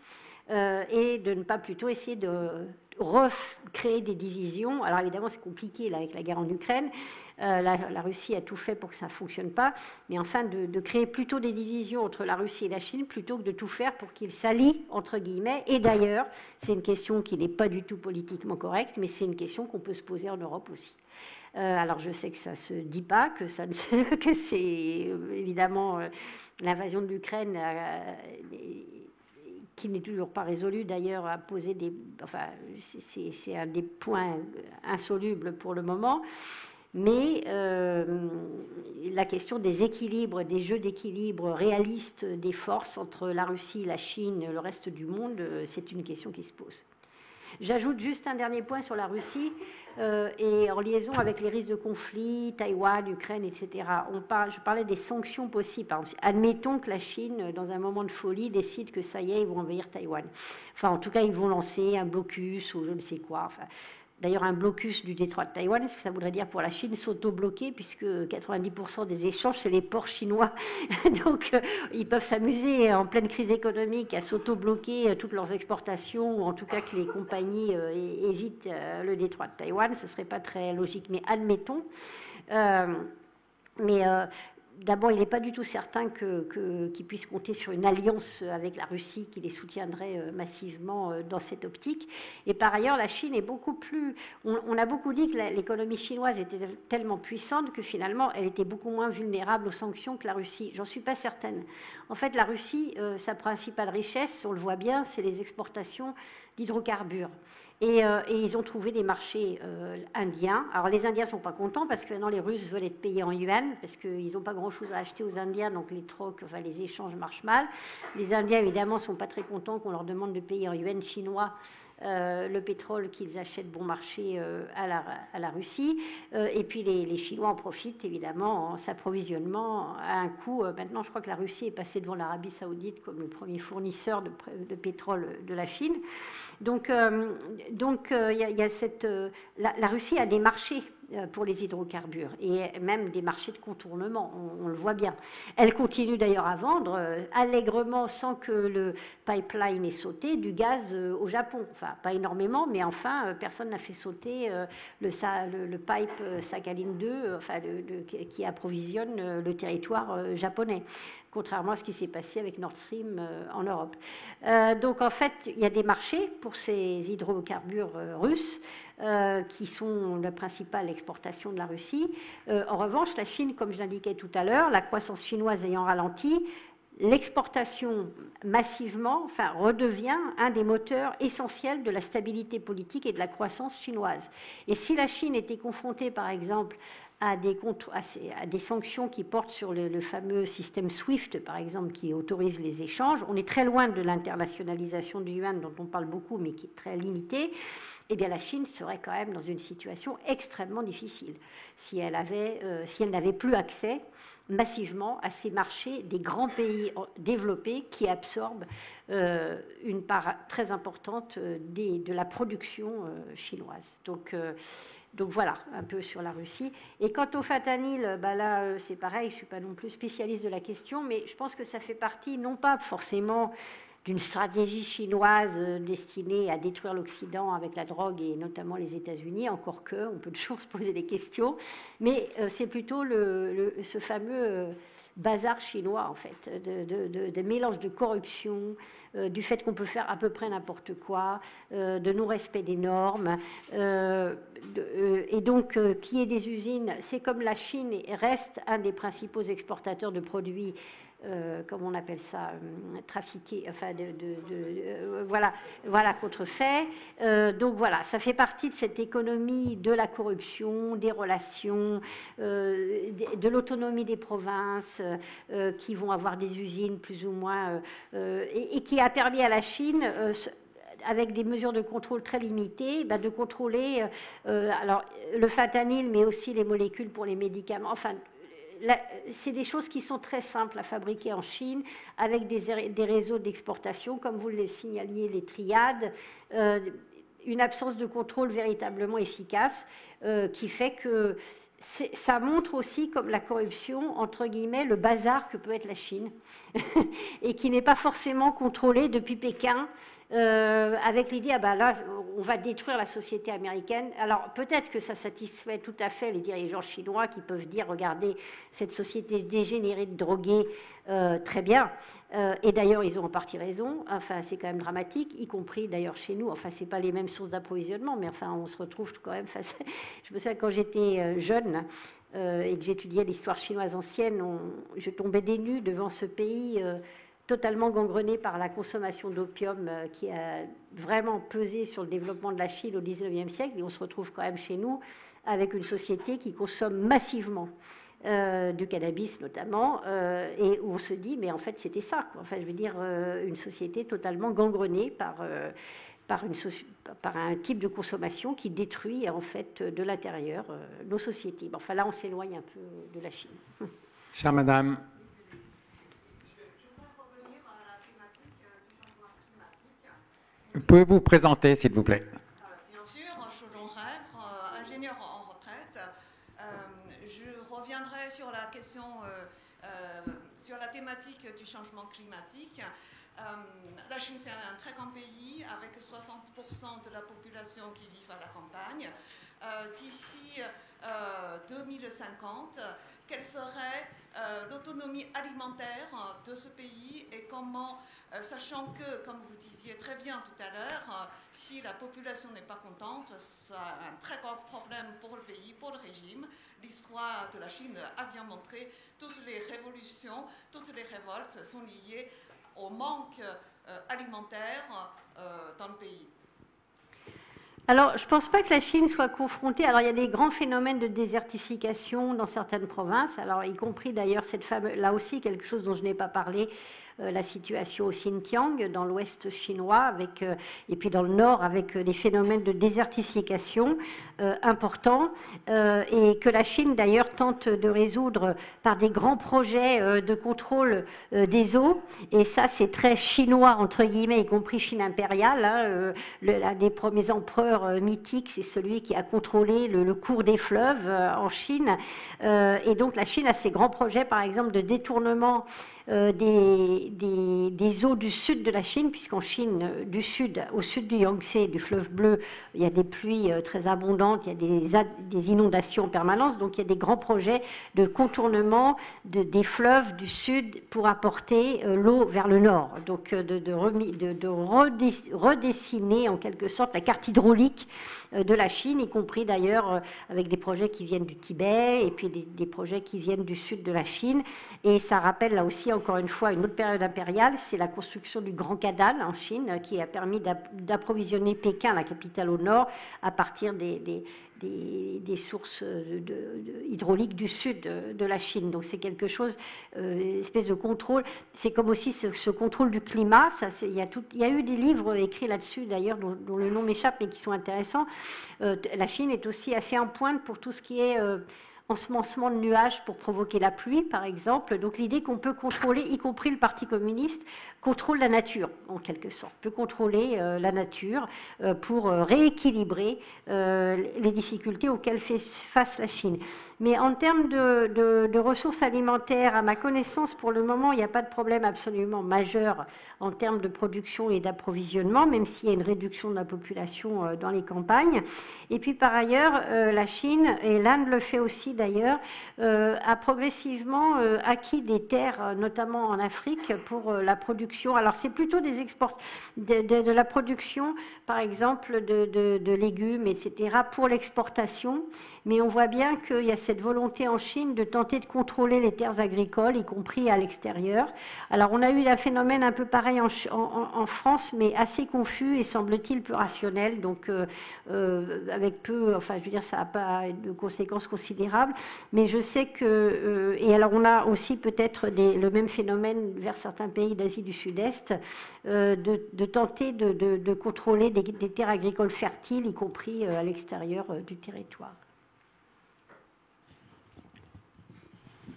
et de ne pas plutôt essayer de recréer des divisions. Alors évidemment, c'est compliqué là, avec la guerre en Ukraine. La Russie a tout fait pour que ça ne fonctionne pas, mais enfin de créer plutôt des divisions entre la Russie et la Chine plutôt que de tout faire pour qu'ils s'allient, entre guillemets. Et d'ailleurs, c'est une question qui n'est pas du tout politiquement correcte, mais c'est une question qu'on peut se poser en Europe aussi. Alors je sais que ça ne se dit pas, que c'est évidemment l'invasion de l'Ukraine qui n'est toujours pas résolue d'ailleurs, a posé des... Enfin, c'est un des points insolubles pour le moment. Mais la question des équilibres, des jeux d'équilibre réalistes des forces entre la Russie, la Chine, le reste du monde, c'est une question qui se pose. J'ajoute juste un dernier point sur la Russie, et en liaison avec les risques de conflit, Taïwan, Ukraine, etc. Je parlais des sanctions possibles. Par exemple, admettons que la Chine, dans un moment de folie, décide que ça y est, ils vont envahir Taïwan. Enfin, en tout cas, ils vont lancer un blocus ou je ne sais quoi. Enfin, d'ailleurs, un blocus du détroit de Taïwan, est-ce que ça voudrait dire pour la Chine s'auto-bloquer, puisque 90% des échanges, c'est les ports chinois. Donc, ils peuvent s'amuser en pleine crise économique à s'auto-bloquer toutes leurs exportations, ou en tout cas que les compagnies évitent le détroit de Taïwan. Ce ne serait pas très logique, mais admettons. D'abord, il n'est pas du tout certain qu'ils puissent compter sur une alliance avec la Russie qui les soutiendrait massivement dans cette optique. Et par ailleurs, la Chine est beaucoup plus... On a beaucoup dit que l'économie chinoise était tellement puissante que finalement, elle était beaucoup moins vulnérable aux sanctions que la Russie. J'en suis pas certaine. En fait, la Russie, sa principale richesse, on le voit bien, c'est les exportations d'hydrocarbures. Et ils ont trouvé des marchés indiens. Alors les Indiens ne sont pas contents parce que maintenant les Russes veulent être payés en yuan parce qu'ils n'ont pas grand-chose à acheter aux Indiens, donc les trocs, enfin les échanges marchent mal. Les Indiens évidemment ne sont pas très contents qu'on leur demande de payer en yuan chinois le pétrole qu'ils achètent bon marché à la Russie. Et puis les Chinois en profitent évidemment en s'approvisionnement à un coût. Maintenant je crois que la Russie est passée devant l'Arabie Saoudite comme le premier fournisseur de pétrole de la Chine. Donc, y a cette, la Russie a des marchés pour les hydrocarbures et même des marchés de contournement, on le voit bien. Elle continue d'ailleurs à vendre allègrement, sans que le pipeline ait sauté, du gaz au Japon. Enfin, pas énormément, mais enfin, personne n'a fait sauter le pipe Sakhalin 2 qui approvisionne le territoire japonais, contrairement à ce qui s'est passé avec Nord Stream en Europe. Donc en fait, il y a des marchés pour ces hydrocarbures russes qui sont la principale exportation de la Russie. En revanche, la Chine, comme je l'indiquais tout à l'heure, la croissance chinoise ayant ralenti, l'exportation massivement redevient un des moteurs essentiels de la stabilité politique et de la croissance chinoise. Et si la Chine était confrontée, par exemple, à des sanctions qui portent sur le fameux système SWIFT, par exemple, qui autorise les échanges, on est très loin de l'internationalisation du yuan dont on parle beaucoup, mais qui est très limitée. Eh bien, la Chine serait quand même dans une situation extrêmement difficile si elle n'avait plus accès massivement à ces marchés des grands pays développés qui absorbent une part très importante de la production chinoise. Donc voilà, un peu sur la Russie. Et quant au fentanyl, là, c'est pareil, je ne suis pas non plus spécialiste de la question, mais je pense que ça fait partie, non pas forcément d'une stratégie chinoise destinée à détruire l'Occident avec la drogue et notamment les États-Unis, encore que, on peut toujours se poser des questions, mais c'est plutôt ce fameux bazar chinois, en fait, de mélange de corruption, du fait qu'on peut faire à peu près n'importe quoi, de non-respect des normes, et donc qu'il y ait des usines. C'est comme la Chine reste un des principaux exportateurs de produits comme on appelle ça, trafiqués, voilà, contrefaits. Donc voilà, ça fait partie de cette économie de la corruption, des relations, de l'autonomie des provinces qui vont avoir des usines plus ou moins, et qui a permis à la Chine avec des mesures de contrôle très limitées, de contrôler alors, le fentanyl, mais aussi les molécules pour les médicaments. Enfin, c'est des choses qui sont très simples à fabriquer en Chine, avec des réseaux d'exportation, comme vous le signaliez, les triades, une absence de contrôle véritablement efficace, qui fait que ça montre aussi comme la corruption, entre guillemets, le bazar que peut être la Chine, et qui n'est pas forcément contrôlée depuis Pékin, avec l'idée, ah ben là, on va détruire la société américaine. Alors peut-être que ça satisfait tout à fait les dirigeants chinois qui peuvent dire, regardez, cette société dégénérée de drogués, très bien. Et d'ailleurs, ils ont en partie raison. Enfin, c'est quand même dramatique, y compris d'ailleurs chez nous. Enfin, c'est pas les mêmes sources d'approvisionnement, mais enfin, on se retrouve quand même face. Je me souviens quand j'étais jeune et que j'étudiais l'histoire chinoise ancienne, je tombais des nues devant ce pays totalement gangrené par la consommation d'opium qui a vraiment pesé sur le développement de la Chine au XIXe siècle. Et on se retrouve quand même chez nous avec une société qui consomme massivement du cannabis notamment, et où on se dit, mais en fait, c'était ça, quoi. Enfin, je veux dire, une société totalement gangrenée par un type de consommation qui détruit, en fait, de l'intérieur nos sociétés. Bon, enfin, là, on s'éloigne un peu de la Chine.
Chère madame. Pouvez-vous vous présenter, s'il vous plaît?
Bien sûr, Chaudon Rèvre, ingénieur en retraite. Je reviendrai sur la question, sur la thématique du changement climatique. La Chine, c'est un très grand pays avec 60% de la population qui vit à la campagne. D'ici 2050, quelle serait l'autonomie alimentaire de ce pays et comment, sachant que, comme vous disiez très bien tout à l'heure, si la population n'est pas contente, ça a un très grand problème pour le pays, pour le régime. L'histoire de la Chine a bien montré toutes les révolutions, toutes les révoltes sont liées au manque alimentaire dans le pays.
Alors, je ne pense pas que la Chine soit confrontée. Alors, il y a des grands phénomènes de désertification dans certaines provinces, alors y compris d'ailleurs cette fameuse, là aussi quelque chose dont je n'ai pas parlé, la situation au Xinjiang, dans l'ouest chinois, avec, et puis dans le nord, avec des phénomènes de désertification importants, et que la Chine d'ailleurs tente de résoudre par des grands projets de contrôle des eaux. Et ça, c'est très chinois, entre guillemets, y compris Chine impériale. Hein, l'un des premiers empereurs mythiques, c'est celui qui a contrôlé le cours des fleuves en Chine. Et donc la Chine a ces grands projets, par exemple, de détournement des eaux du sud de la Chine, puisqu'en Chine du sud, au sud du Yangtze, du fleuve bleu, il y a des pluies très abondantes, il y a des inondations en permanence, donc il y a des grands projets de contournement des fleuves du sud pour apporter l'eau vers le nord, donc de redessiner en quelque sorte la carte hydraulique de la Chine, y compris d'ailleurs avec des projets qui viennent du Tibet et puis des projets qui viennent du sud de la Chine. Et ça rappelle là aussi encore une fois une autre période impériale, c'est la construction du Grand Canal en Chine qui a permis d'approvisionner Pékin, la capitale au nord, à partir des sources hydrauliques du sud de la Chine. Donc c'est quelque chose, une espèce de contrôle. C'est comme aussi ce contrôle du climat. Il y a eu des livres écrits là-dessus d'ailleurs, dont le nom m'échappe, mais qui sont intéressants. La Chine est aussi assez en pointe pour tout ce qui est ensemencement de nuages pour provoquer la pluie, par exemple. Donc l'idée qu'on peut contrôler, y compris le Parti communiste, contrôle la nature, en quelque sorte, peut contrôler la nature pour rééquilibrer les difficultés auxquelles fait face la Chine. Mais en termes de ressources alimentaires, à ma connaissance, pour le moment, il n'y a pas de problème absolument majeur en termes de production et d'approvisionnement, même s'il y a une réduction de la population dans les campagnes. Et puis par ailleurs, la Chine, et l'Inde le fait aussi d'ailleurs, a progressivement acquis des terres, notamment en Afrique, pour la production. Alors c'est plutôt de la production, par exemple, de légumes, etc., pour l'exportation. Mais on voit bien qu'il y a cette volonté en Chine de tenter de contrôler les terres agricoles, y compris à l'extérieur. Alors on a eu un phénomène un peu pareil en France, mais assez confus et semble-t-il peu rationnel, donc avec peu, enfin je veux dire, ça n'a pas de conséquences considérables. Mais je sais que, et alors on a aussi peut-être le même phénomène vers certains pays d'Asie du Sud-Est, de tenter de contrôler des terres agricoles fertiles, y compris à l'extérieur du territoire.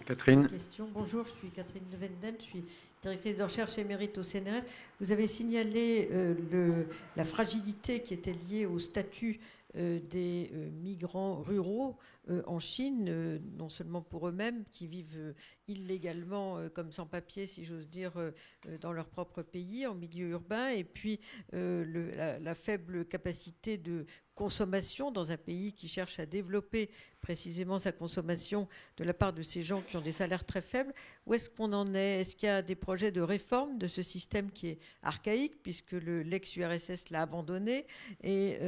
Catherine.
Question. Bonjour, je suis Catherine Devenden, je suis directrice de recherche émérite au CNRS. Vous avez signalé la fragilité qui était liée au statut des migrants ruraux en Chine, non seulement pour eux-mêmes qui vivent illégalement comme sans-papiers, si j'ose dire, dans leur propre pays, en milieu urbain, et puis la faible capacité de consommation dans un pays qui cherche à développer précisément sa consommation de la part de ces gens qui ont des salaires très faibles. Où est-ce qu'on en est? Est-ce qu'il y a des projets de réforme de ce système qui est archaïque, puisque l'ex-URSS l'a abandonné, et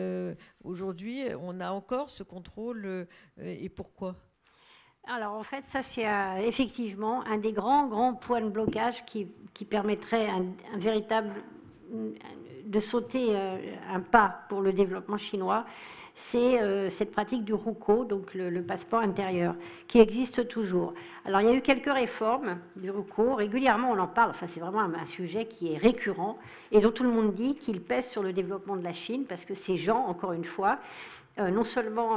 aujourd'hui on a encore ce contrôle, et pourquoi?
Alors en fait, ça c'est effectivement un des grands points de blocage qui permettrait un véritable de sauter un pas pour le développement chinois, c'est cette pratique du RUCO, donc le passeport intérieur, qui existe toujours. Alors il y a eu quelques réformes du RUCO, régulièrement on en parle, enfin c'est vraiment un sujet qui est récurrent et dont tout le monde dit qu'il pèse sur le développement de la Chine, parce que ces gens, encore une fois, non seulement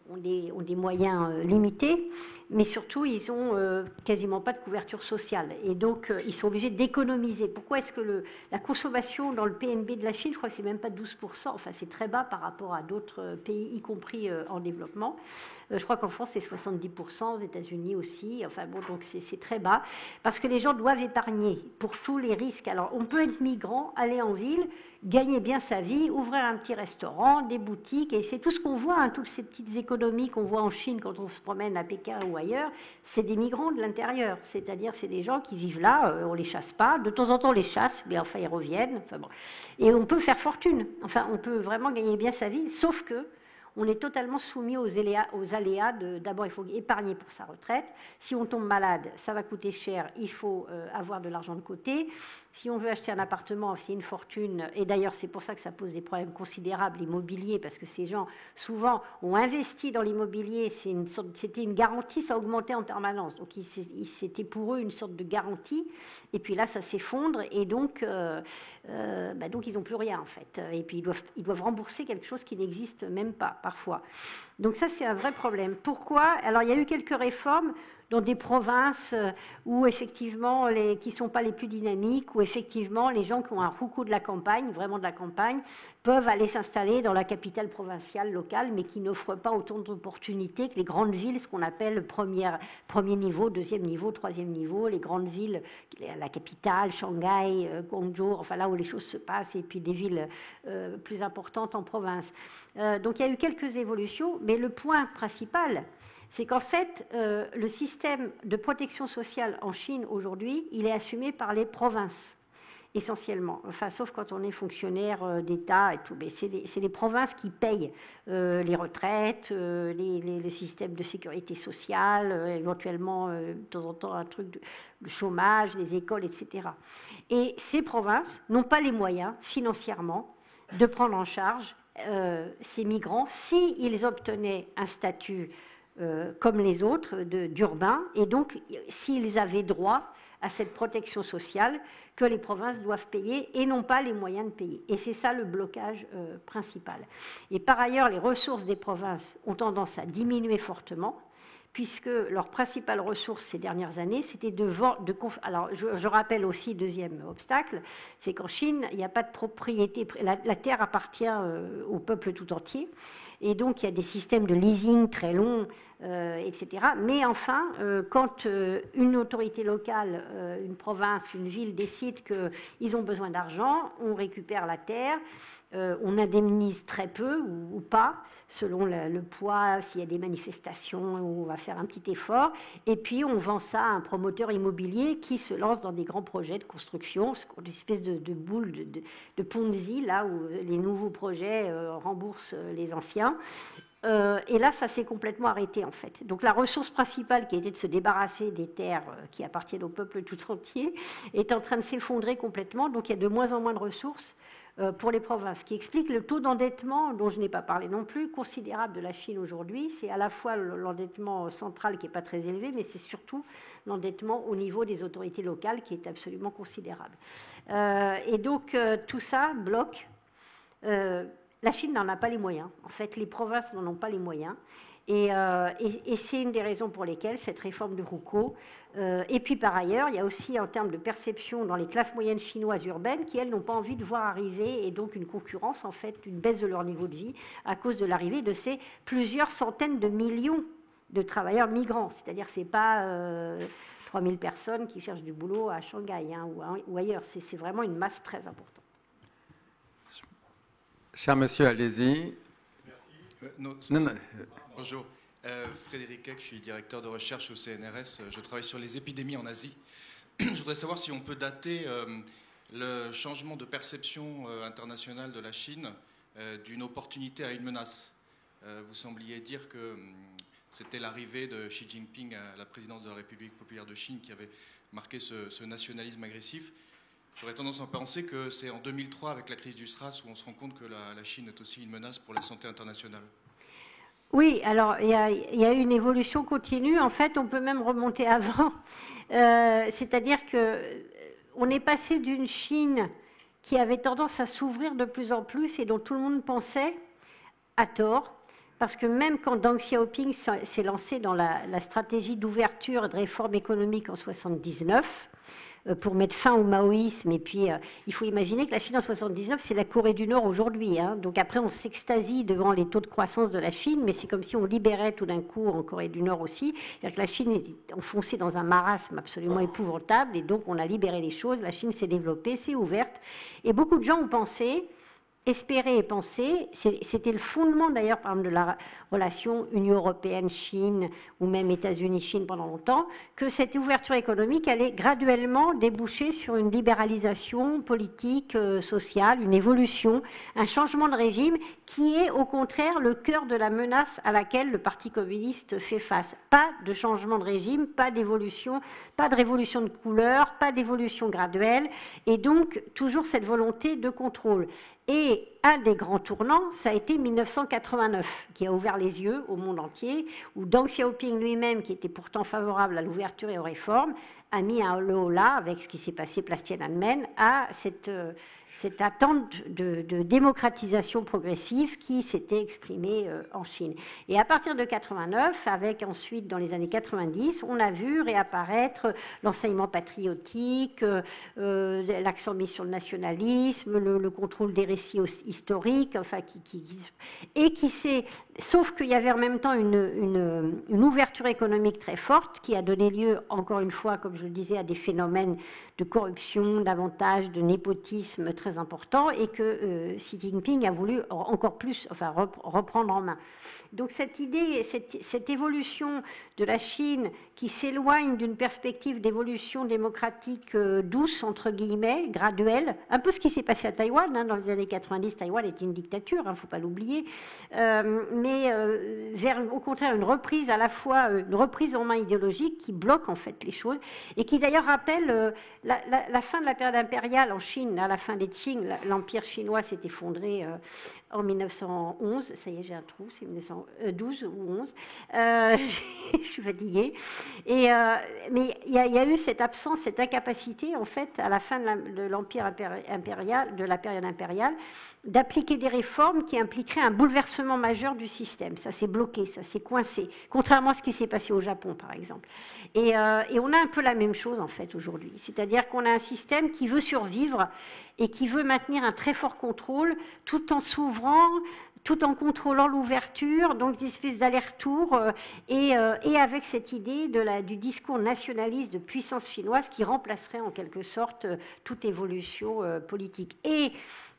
ont des moyens limités, mais surtout ils n'ont quasiment pas de couverture sociale. Et donc ils sont obligés d'économiser. Pourquoi est-ce que la consommation dans le PNB de la Chine, je crois que c'est même pas 12%, enfin c'est très bas par rapport à d'autres pays, y compris en développement. Je crois qu'en France c'est 70%, aux États-Unis aussi. Enfin bon, donc c'est très bas, parce que les gens doivent épargner pour tous les risques. Alors on peut être migrant, aller en ville, gagner bien sa vie, ouvrir un petit restaurant, des boutiques, et c'est tout ce qu'on voit, hein, toutes ces petites économies qu'on voit en Chine quand on se promène à Pékin ou ailleurs, c'est des migrants de l'intérieur, c'est-à-dire c'est des gens qui vivent là, on les chasse pas, de temps en temps on les chasse, mais enfin ils reviennent, enfin bon. Et on peut faire fortune, enfin on peut vraiment gagner bien sa vie, sauf que on est totalement soumis aux aléas d'abord il faut épargner pour sa retraite, si on tombe malade, ça va coûter cher, il faut avoir de l'argent de côté, si on veut acheter un appartement, c'est une fortune, et d'ailleurs c'est pour ça que ça pose des problèmes considérables, l'immobilier, parce que ces gens souvent ont investi dans l'immobilier, c'était une garantie, ça augmentait en permanence, donc c'était pour eux une sorte de garantie, et puis là ça s'effondre, et donc ils n'ont plus rien en fait, et puis ils doivent rembourser quelque chose qui n'existe même pas parfois. Donc ça c'est un vrai problème. Pourquoi? Alors il y a eu quelques réformes dans des provinces où effectivement qui ne sont pas les plus dynamiques, où effectivement les gens qui ont un RUCO de la campagne, vraiment de la campagne, peuvent aller s'installer dans la capitale provinciale locale, mais qui n'offrent pas autant d'opportunités que les grandes villes, ce qu'on appelle premier niveau, deuxième niveau, troisième niveau, les grandes villes, la capitale, Shanghai, Guangzhou, enfin là où les choses se passent, et puis des villes plus importantes en province. Donc il y a eu quelques évolutions, mais le point principal, c'est qu'en fait, le système de protection sociale en Chine aujourd'hui, il est assumé par les provinces, essentiellement. Enfin, sauf quand on est fonctionnaire d'État et tout. Mais c'est les provinces qui payent les retraites, le système de sécurité sociale, éventuellement, de temps en temps, un truc de chômage, les écoles, etc. Et ces provinces n'ont pas les moyens, financièrement, de prendre en charge ces migrants s'ils obtenaient un statut comme les autres d'urbains, et donc s'ils avaient droit à cette protection sociale que les provinces doivent payer et n'ont pas les moyens de payer. Et c'est ça le blocage principal. Et par ailleurs, les ressources des provinces ont tendance à diminuer fortement, puisque leur principale ressource ces dernières années, c'était alors je rappelle aussi, deuxième obstacle, c'est qu'en Chine, il n'y a pas de propriété, la terre appartient au peuple tout entier, et donc il y a des systèmes de leasing très longs, etc. Mais enfin, quand une autorité locale, une province, une ville décide qu'ils ont besoin d'argent, on récupère la terre, on indemnise très peu ou pas, selon le poids, s'il y a des manifestations, on va faire un petit effort, et puis on vend ça à un promoteur immobilier qui se lance dans des grands projets de construction, une espèce de boule de Ponzi, là où les nouveaux projets remboursent les anciens. Et là, ça s'est complètement arrêté, en fait. Donc la ressource principale, qui était de se débarrasser des terres qui appartiennent au peuple tout entier, est en train de s'effondrer complètement. Donc il y a de moins en moins de ressources pour les provinces, ce qui explique le taux d'endettement, dont je n'ai pas parlé non plus, considérable de la Chine aujourd'hui. C'est à la fois l'endettement central qui n'est pas très élevé, mais c'est surtout l'endettement au niveau des autorités locales qui est absolument considérable. Et donc tout ça bloque. La Chine n'en a pas les moyens. En fait, les provinces n'en ont pas les moyens. Et c'est une des raisons pour lesquelles cette réforme du RUCO. Et puis par ailleurs, il y a aussi en termes de perception dans les classes moyennes chinoises urbaines qui, elles, n'ont pas envie de voir arriver, et donc une concurrence, en fait, une baisse de leur niveau de vie à cause de l'arrivée de ces plusieurs centaines de millions de travailleurs migrants. C'est-à-dire que ce n'est pas 3000 personnes qui cherchent du boulot à Shanghai ou ailleurs. C'est vraiment une masse très importante.
Cher monsieur, allez-y.
Bonjour. Frédéric Eck, je suis directeur de recherche au CNRS. Je travaille sur les épidémies en Asie. Je voudrais savoir si on peut dater le changement de perception internationale de la Chine d'une opportunité à une menace. Vous sembliez dire que c'était l'arrivée de Xi Jinping à la présidence de la République populaire de Chine qui avait marqué ce nationalisme agressif. J'aurais tendance à penser que c'est en 2003, avec la crise du SRAS, où on se rend compte que la Chine est aussi une menace pour la santé internationale.
Oui, alors il y a eu une évolution continue. En fait, on peut même remonter avant. C'est-à-dire qu'on est passé d'une Chine qui avait tendance à s'ouvrir de plus en plus et dont tout le monde pensait, à tort, parce que même quand Deng Xiaoping s'est lancé dans la stratégie d'ouverture et de réforme économique en 1979, pour mettre fin au maoïsme, et puis il faut imaginer que la Chine en 1979, c'est la Corée du Nord aujourd'hui. Donc après, on s'extasie devant les taux de croissance de la Chine, mais c'est comme si on libérait tout d'un coup en Corée du Nord aussi. C'est-à-dire que la Chine est enfoncée dans un marasme absolument épouvantable, et donc on a libéré les choses, la Chine s'est développée, s'est ouverte, et beaucoup de gens ont pensé, espérer et penser, c'était le fondement d'ailleurs par exemple de la relation Union européenne-Chine ou même États-Unis-Chine pendant longtemps, que cette ouverture économique allait graduellement déboucher sur une libéralisation politique, sociale, une évolution, un changement de régime qui est au contraire le cœur de la menace à laquelle le Parti communiste fait face. Pas de changement de régime, pas d'évolution, pas de révolution de couleur, pas d'évolution graduelle, et donc toujours cette volonté de contrôle. Et un des grands tournants, ça a été 1989, qui a ouvert les yeux au monde entier, où Deng Xiaoping lui-même, qui était pourtant favorable à l'ouverture et aux réformes, a mis un holà avec ce qui s'est passé place Tiananmen à cette attente de démocratisation progressive qui s'était exprimée en Chine. Et à partir de 89, avec ensuite dans les années 90, on a vu réapparaître l'enseignement patriotique, l'accent mis sur le nationalisme, le contrôle des récits historiques, enfin sauf qu'il y avait en même temps une ouverture économique très forte qui a donné lieu, encore une fois, comme je le disais, à des phénomènes de corruption, davantage de népotisme très important, et que Xi Jinping a voulu encore plus reprendre en main. Donc cette idée, cette évolution de la Chine qui s'éloigne d'une perspective d'évolution démocratique douce, entre guillemets, graduelle, un peu ce qui s'est passé à Taïwan, dans les années 90, Taïwan était une dictature, il ne faut pas l'oublier, mais vers au contraire une reprise à la fois, une reprise en main idéologique qui bloque en fait les choses, et qui d'ailleurs rappelle la fin de la période impériale en Chine, à la fin des Qing, l'empire chinois s'est effondré en 1911, ça y est, j'ai un trou, c'est 1912 ou 11, je suis fatiguée. Mais il y a eu cette absence, cette incapacité, en fait, à la fin de l'empire impérial, de la période impériale, d'appliquer des réformes qui impliqueraient un bouleversement majeur du système. Ça s'est bloqué, ça s'est coincé, contrairement à ce qui s'est passé au Japon, par exemple. Et on a un peu la même chose, en fait, aujourd'hui. C'est-à-dire qu'on a un système qui veut survivre et qui veut maintenir un très fort contrôle tout en s'ouvrant, tout en contrôlant l'ouverture, donc des espèces d'allers-retours, et avec cette idée du discours nationaliste de puissance chinoise qui remplacerait en quelque sorte toute évolution politique. Et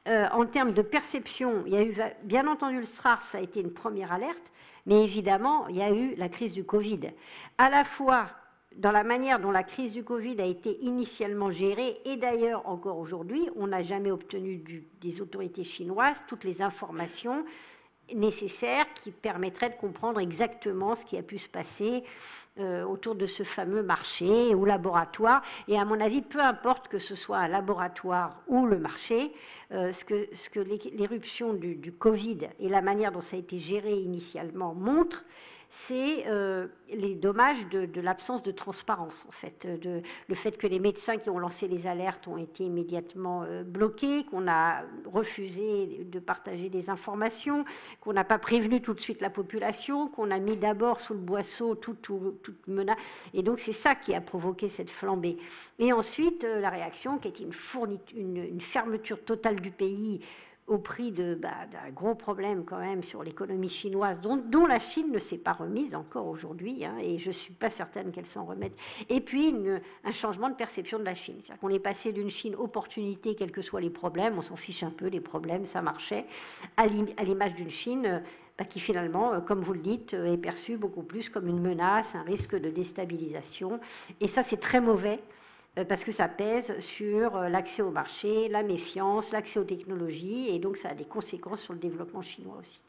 en termes de perception, il y a eu bien entendu le SRAS, ça a été une première alerte, mais évidemment, il y a eu la crise du Covid. À la fois dans la manière dont la crise du Covid a été initialement gérée, et d'ailleurs encore aujourd'hui, on n'a jamais obtenu des autorités chinoises toutes les informations nécessaires qui permettraient de comprendre exactement ce qui a pu se passer autour de ce fameux marché ou laboratoire. Et à mon avis, peu importe que ce soit un laboratoire ou le marché, ce que l'éruption du Covid et la manière dont ça a été géré initialement montrent, c'est les dommages de l'absence de transparence, en fait, le fait que les médecins qui ont lancé les alertes ont été immédiatement bloqués, qu'on a refusé de partager des informations, qu'on n'a pas prévenu tout de suite la population, qu'on a mis d'abord sous le boisseau toute menace. Et donc, c'est ça qui a provoqué cette flambée. Et ensuite, la réaction qui est une fermeture totale du pays au prix d'un gros problème quand même sur l'économie chinoise, dont la Chine ne s'est pas remise encore aujourd'hui, hein, et je ne suis pas certaine qu'elle s'en remette. Et puis un changement de perception de la Chine. C'est-à-dire qu'on est passé d'une Chine opportunité, quels que soient les problèmes, on s'en fiche un peu, les problèmes, ça marchait, à l'image d'une Chine qui finalement, comme vous le dites, est perçue beaucoup plus comme une menace, un risque de déstabilisation. Et ça, c'est très mauvais, parce que ça pèse sur l'accès au marché, la méfiance, l'accès aux technologies, et donc ça a des conséquences sur le développement chinois aussi.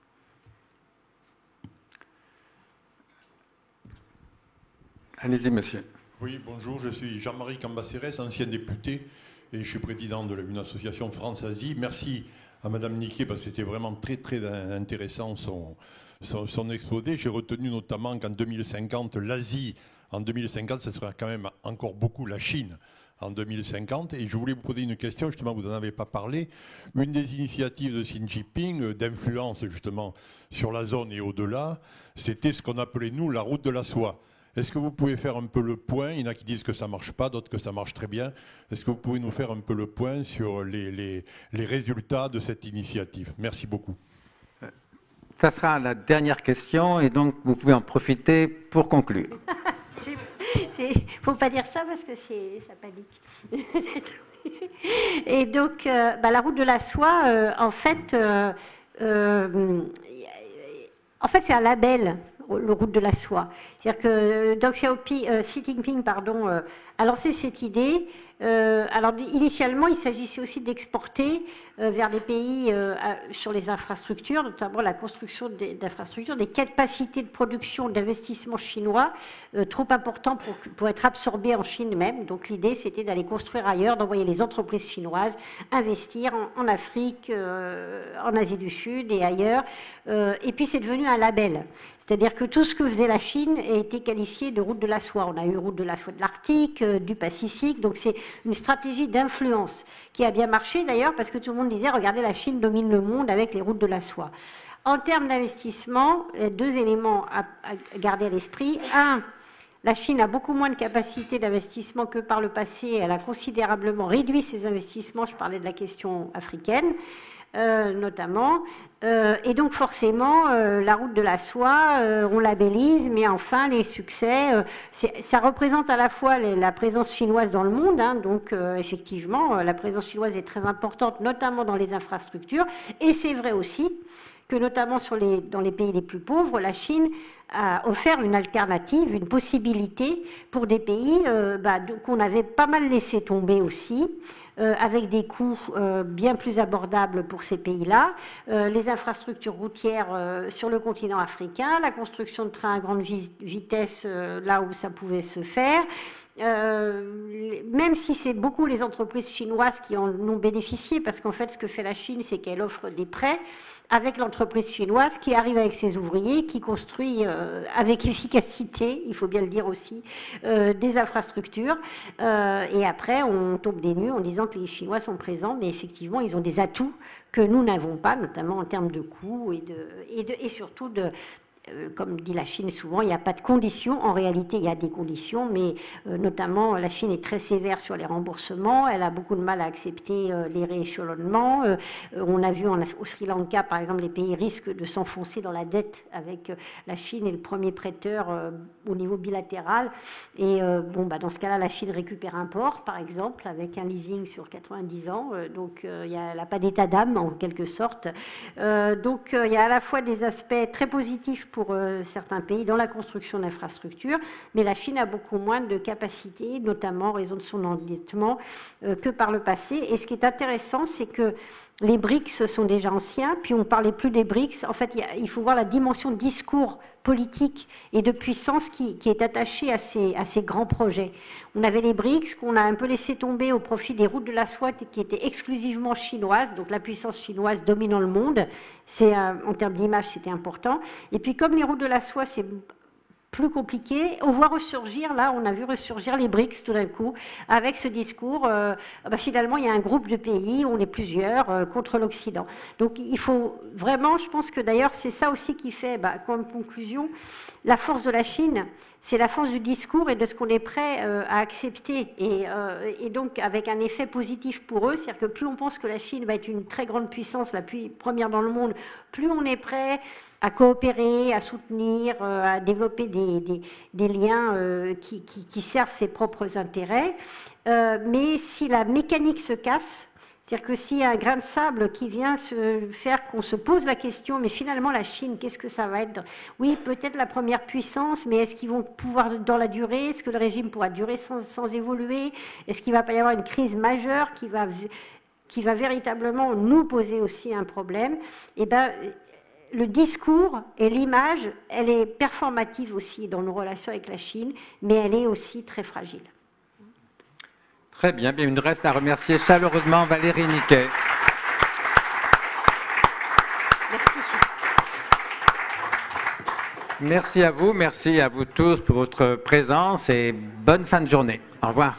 Allez-y, monsieur.
Oui, bonjour, je suis Jean-Marie Cambacérès, ancien député, et je suis président d'une association France-Asie. Merci à Madame Niquet, parce que c'était vraiment très, très intéressant son exposé. J'ai retenu notamment qu'en 2050, l'Asie, en 2050, ce sera quand même encore beaucoup la Chine en 2050. Et je voulais vous poser une question, justement, vous n'en avez pas parlé. Une des initiatives de Xi Jinping, d'influence justement sur la zone et au-delà, c'était ce qu'on appelait, nous, la route de la soie. Est-ce que vous pouvez faire un peu le point? Il y en a qui disent que ça ne marche pas, d'autres que ça marche très bien. Est-ce que vous pouvez nous faire un peu le point sur les résultats de cette initiative? Merci beaucoup.
Ça sera la dernière question, et donc vous pouvez en profiter pour conclure.
Il ne faut pas dire ça parce que ça panique. Et donc, la route de la soie, en fait, c'est un label, le route de la soie. C'est-à-dire que Xi Jinping a lancé cette idée. Alors, initialement, il s'agissait aussi d'exporter vers des pays sur les infrastructures, notamment la construction d'infrastructures, des capacités de production, d'investissement chinois trop importants pour être absorbés en Chine même. Donc, l'idée, c'était d'aller construire ailleurs, d'envoyer les entreprises chinoises investir en Afrique, en Asie du Sud et ailleurs. Et puis, c'est devenu un label. C'est-à-dire que tout ce que faisait la Chine a été qualifié de route de la soie. On a eu route de la soie de l'Arctique, du Pacifique. Donc c'est une stratégie d'influence qui a bien marché d'ailleurs parce que tout le monde disait « Regardez, la Chine domine le monde avec les routes de la soie ». En termes d'investissement, deux éléments à garder à l'esprit. Un, la Chine a beaucoup moins de capacité d'investissement que par le passé. Elle a considérablement réduit ses investissements. Je parlais de la question africaine. Notamment, et donc forcément la route de la soie, on labellise, mais enfin les succès, ça représente à la fois la présence chinoise dans le monde, hein, donc effectivement la présence chinoise est très importante, notamment dans les infrastructures, et c'est vrai aussi que notamment dans les pays les plus pauvres, la Chine a offert une alternative, une possibilité pour des pays qu'on avait pas mal laissé tomber aussi, avec des coûts bien plus abordables pour ces pays-là, les infrastructures routières sur le continent africain, la construction de trains à grande vitesse là où ça pouvait se faire, même si c'est beaucoup les entreprises chinoises qui en ont bénéficié, parce qu'en fait ce que fait la Chine, c'est qu'elle offre des prêts avec l'entreprise chinoise qui arrive avec ses ouvriers, qui construit avec efficacité, il faut bien le dire aussi, des infrastructures. Et après, on tombe des nues en disant que les Chinois sont présents, mais effectivement, ils ont des atouts que nous n'avons pas, notamment en termes de coûts et surtout comme dit la Chine souvent, il n'y a pas de conditions. En réalité, il y a des conditions, mais notamment, la Chine est très sévère sur les remboursements. Elle a beaucoup de mal à accepter les rééchelonnements. On a vu au Sri Lanka, par exemple, les pays risquent de s'enfoncer dans la dette avec la Chine et le premier prêteur au niveau bilatéral. Et dans ce cas-là, la Chine récupère un port, par exemple, avec un leasing sur 90 ans. Donc, elle n'a pas d'état d'âme, en quelque sorte. Donc, il y a à la fois des aspects très positifs pour certains pays dans la construction d'infrastructures, mais la Chine a beaucoup moins de capacité, notamment en raison de son endettement, que par le passé. Et ce qui est intéressant, c'est que Les BRICS sont déjà anciens, puis on ne parlait plus des BRICS. En fait, il faut voir la dimension de discours politique et de puissance qui est attachée à ces grands projets. On avait les BRICS qu'on a un peu laissé tomber au profit des routes de la soie qui étaient exclusivement chinoises, donc la puissance chinoise dominant le monde. En termes d'image, c'était important. Et puis comme les routes de la soie, c'est plus compliqué. On voit ressurgir, là, on a vu ressurgir les BRICS tout d'un coup, avec ce discours, finalement, il y a un groupe de pays, on est plusieurs, contre l'Occident. Donc, il faut vraiment, je pense que d'ailleurs, c'est ça aussi qui fait, comme conclusion, la force de la Chine, c'est la force du discours et de ce qu'on est prêt à accepter. Et donc, avec un effet positif pour eux, c'est-à-dire que plus on pense que la Chine va être une très grande puissance, la première dans le monde, plus on est prêt à coopérer, à soutenir, à développer des liens qui servent ses propres intérêts. Mais si la mécanique se casse, c'est-à-dire que s'il y a un grain de sable qui vient se faire qu'on se pose la question, mais finalement la Chine, qu'est-ce que ça va être? Oui, peut-être la première puissance, mais est-ce qu'ils vont pouvoir dans la durée? Est-ce que le régime pourra durer sans évoluer? Est-ce qu'il ne va pas y avoir une crise majeure qui va véritablement nous poser aussi un problème? Eh bien, le discours et l'image, elle est performative aussi dans nos relations avec la Chine, mais elle est aussi très fragile.
Très bien, il nous reste à remercier chaleureusement Valérie Niquet.
Merci.
Merci à vous tous pour votre présence et bonne fin de journée. Au revoir.